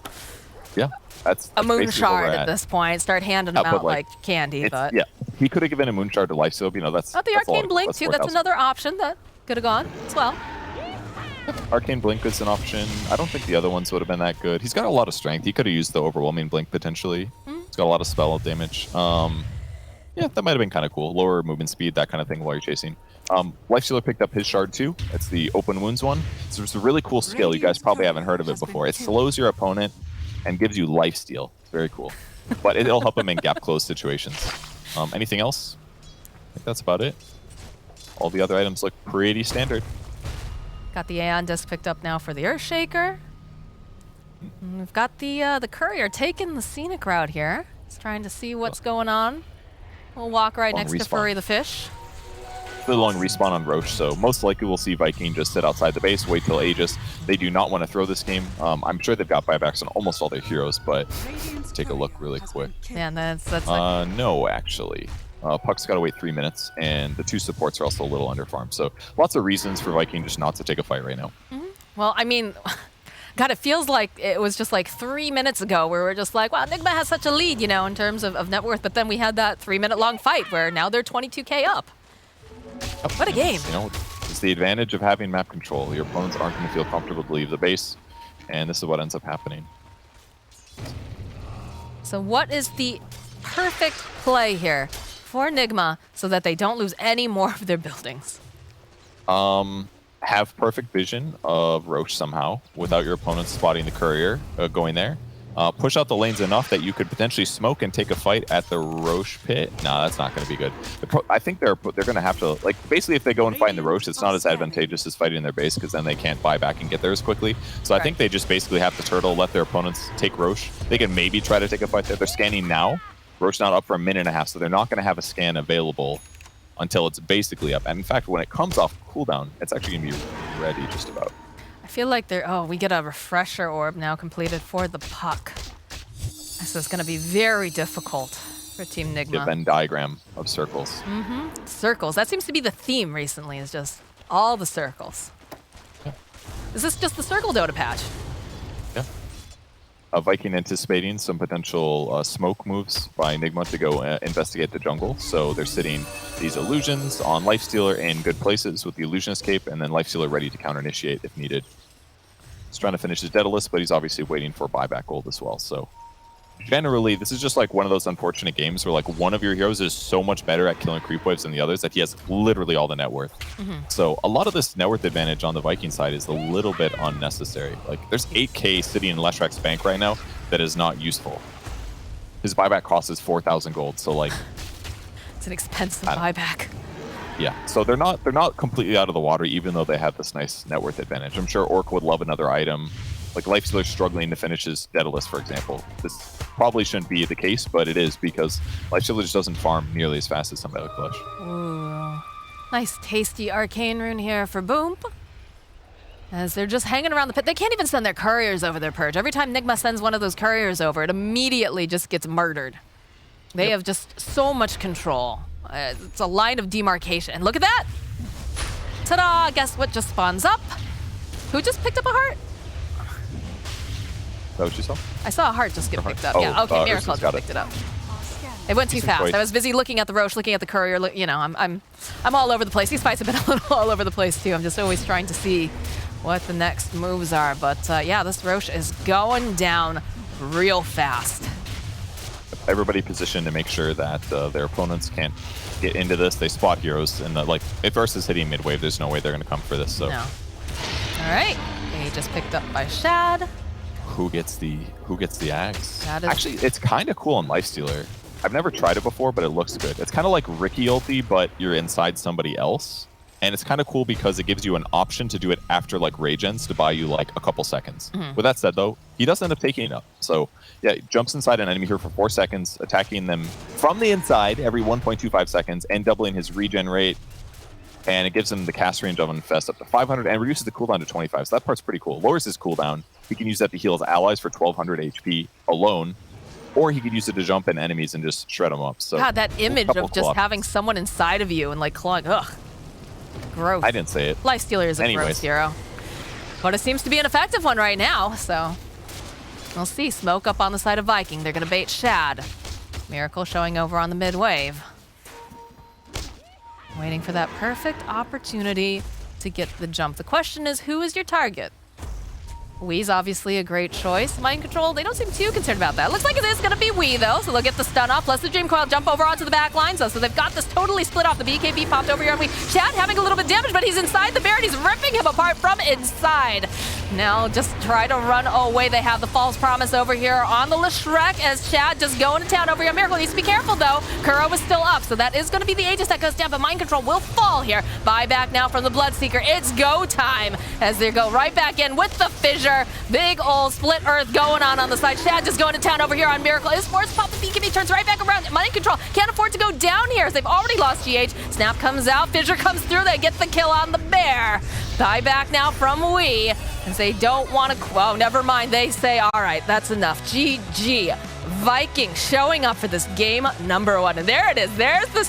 yeah, that's a moon shard at this point. Start handing them out like candy. But yeah, he could have given a moon shard to Lifesteal. You know, that's the Arcane Blink too. That's another option that could have gone as well. Arcane Blink is an option. I don't think the other ones would have been that good. He's got a lot of strength. He could have used the Overwhelming Blink potentially. He's got a lot of spell damage. Yeah, that might have been kind of cool. Lower movement speed, that kind of thing while you're chasing. Lifestealer picked up his shard too. It's the Open Wounds one. So it's a really cool skill. You guys probably haven't heard of it before. It slows your opponent and gives you lifesteal. Very cool. But it'll help him in gap close situations. Anything else? I think that's about it. All the other items look pretty standard. Got the Aeon Disc picked up now for the Earthshaker. And we've got the Courier taking the scenic route here. He's trying to see what's going on. We'll walk right next to Furry the Fish. Really long respawn on Roche, so most likely we'll see Viking just sit outside the base, wait till Aegis. They do not want to throw this game. I'm sure they've got buybacks on almost all their heroes, but let's take a look really quick. Yeah, and that's like... No, actually. Puck's got to wait 3 minutes, and the two supports are also a little underfarmed. So lots of reasons for Viking just not to take a fight right now. Well, I mean... God, it feels like it was just like 3 minutes ago where we're just like, wow, Nigma has such a lead, you know, in terms of net worth. But then we had that 3 minute long fight where now they're 22K up. What a game. You know, it's the advantage of having map control. Your opponents aren't going to feel comfortable to leave the base, and this is what ends up happening. So what is the perfect play here for Nigma so that they don't lose any more of their buildings? Have perfect vision of Roche somehow without your opponent spotting the Courier going there. Push out the lanes enough that you could potentially smoke and take a fight at the Roche pit. No, that's not going to be good. I think they're going to have to, like, basically if they go and fight in the Roche, it's not as advantageous as fighting in their base because then they can't buy back and get there as quickly. So I think they just basically have to turtle, let their opponents take Roche. They can maybe try to take a fight there. They're scanning now. Roche not up for a minute and a half, so they're not going to have a scan available until it's basically up. And in fact, when it comes off cooldown, it's actually going to be ready just about. I feel like they're... Oh, we get a refresher orb now completed for the Puck. This is going to be very difficult for Team Nigma. The Venn diagram of circles. Circles. That seems to be the theme recently, is just all the circles. Yeah. Is this just the Circle Dota patch? Yeah. Viking anticipating some potential smoke moves by Nigma to go investigate the jungle. So they're sitting these illusions on Lifestealer in good places with the illusionist cape, and then Lifestealer ready to counter initiate if needed. He's trying to finish his Daedalus, but he's obviously waiting for buyback gold as well. So generally, this is just like one of those unfortunate games where like one of your heroes is so much better at killing creep waves than the others that he has literally all the net worth. So a lot of this net worth advantage on the Viking side is a little bit unnecessary. Like there's 8K sitting in Leshrac's bank right now that is not useful. His buyback cost is 4,000 gold, so like it's an expensive buyback. Yeah, so they're not completely out of the water even though they have this nice net worth advantage. I'm sure Orc would love another item. Like Lifestealer struggling to finish his Daedalus, for example. This probably shouldn't be the case, but it is because Lifestealer just doesn't farm nearly as fast as somebody like Flush. Ooh. Nice tasty arcane rune here for Boom. As they're just hanging around the pit. They can't even send their couriers over their Purge. Every time Nigma sends one of those couriers over, it immediately just gets murdered. They have just so much control. It's a line of demarcation. And look at that! Ta-da! Guess what just spawns up? Who just picked up a heart? Is that what you saw? I saw a heart just get picked up. Oh, yeah, okay, Miracle Ursa's just got picked it up. Are scanned. It went too Decent fast. choice. I was busy looking at the Roche, looking at the courier. You know, I'm all over the place. These fights have been a little all over the place too. I'm just always trying to see what the next moves are. But yeah, this Roche is going down real fast. Everybody positioned to make sure that their opponents can't get into this. They spot heroes, and like if Ursa's hitting mid wave, there's no way they're going to come for this. So No. All right, they just picked up by Shad. who gets the axe? That is- Actually, it's kind of cool on Lifestealer. I've never tried it before, but it looks good. It's kind of like Ricky ulti, but you're inside somebody else. And it's kind of cool because it gives you an option to do it after like rage ends to buy you like a couple seconds. With that said though, he does end up taking it up. So yeah, jumps inside an enemy here for 4 seconds, attacking them from the inside every 1.25 seconds and doubling his regen rate. And it gives him the cast range of Infest up to 500 and reduces the cooldown to 25. So that part's pretty cool. Lowers his cooldown. He can use that to heal his allies for 1200 HP alone. Or he could use it to jump in enemies and just shred them up. So God, that image couple of just cool having someone inside of you and like clawing. Ugh. Gross. I didn't say it. Lifestealer is a gross Anyways. hero. But it seems to be an effective one right now, so we'll see. Smoke up on the side of Viking. They're going to bait Shad. Miracle showing over on the mid wave. Waiting for that perfect opportunity to get the jump. The question is, who is your target? Wee's obviously a great choice. Mind Control, they don't seem too concerned about that. Looks like it is going to be Wee, though, so they'll get the stun off, plus the Dream Coil jump over onto the back line. So they've got this totally split off. The BKB popped over here on Wee. Chad having a little bit of damage, but he's inside the bear, and he's ripping him apart from inside. Now just try to run away. They have the false promise over here on the Leshrek as Chad just going to town over here. Miracle needs to be careful, though. Kuro is still up, so that is going to be the Aegis that goes down, but Mind Control will fall here. Buyback now from the Bloodseeker. It's go time as they go right back in with the Fissure. Big old split earth going on the side. Shad just going to town over here on Miracle. Is forced pop the BKB, turns right back around. Mind Control can't afford to go down here as they've already lost GH. Snap comes out, Fissure comes through. They get the kill on the bear. Buyback now from Wee as they don't want to. Oh, never mind. They say, all right, that's enough. GG. Viking showing up for this game number 1. And there it is. There's the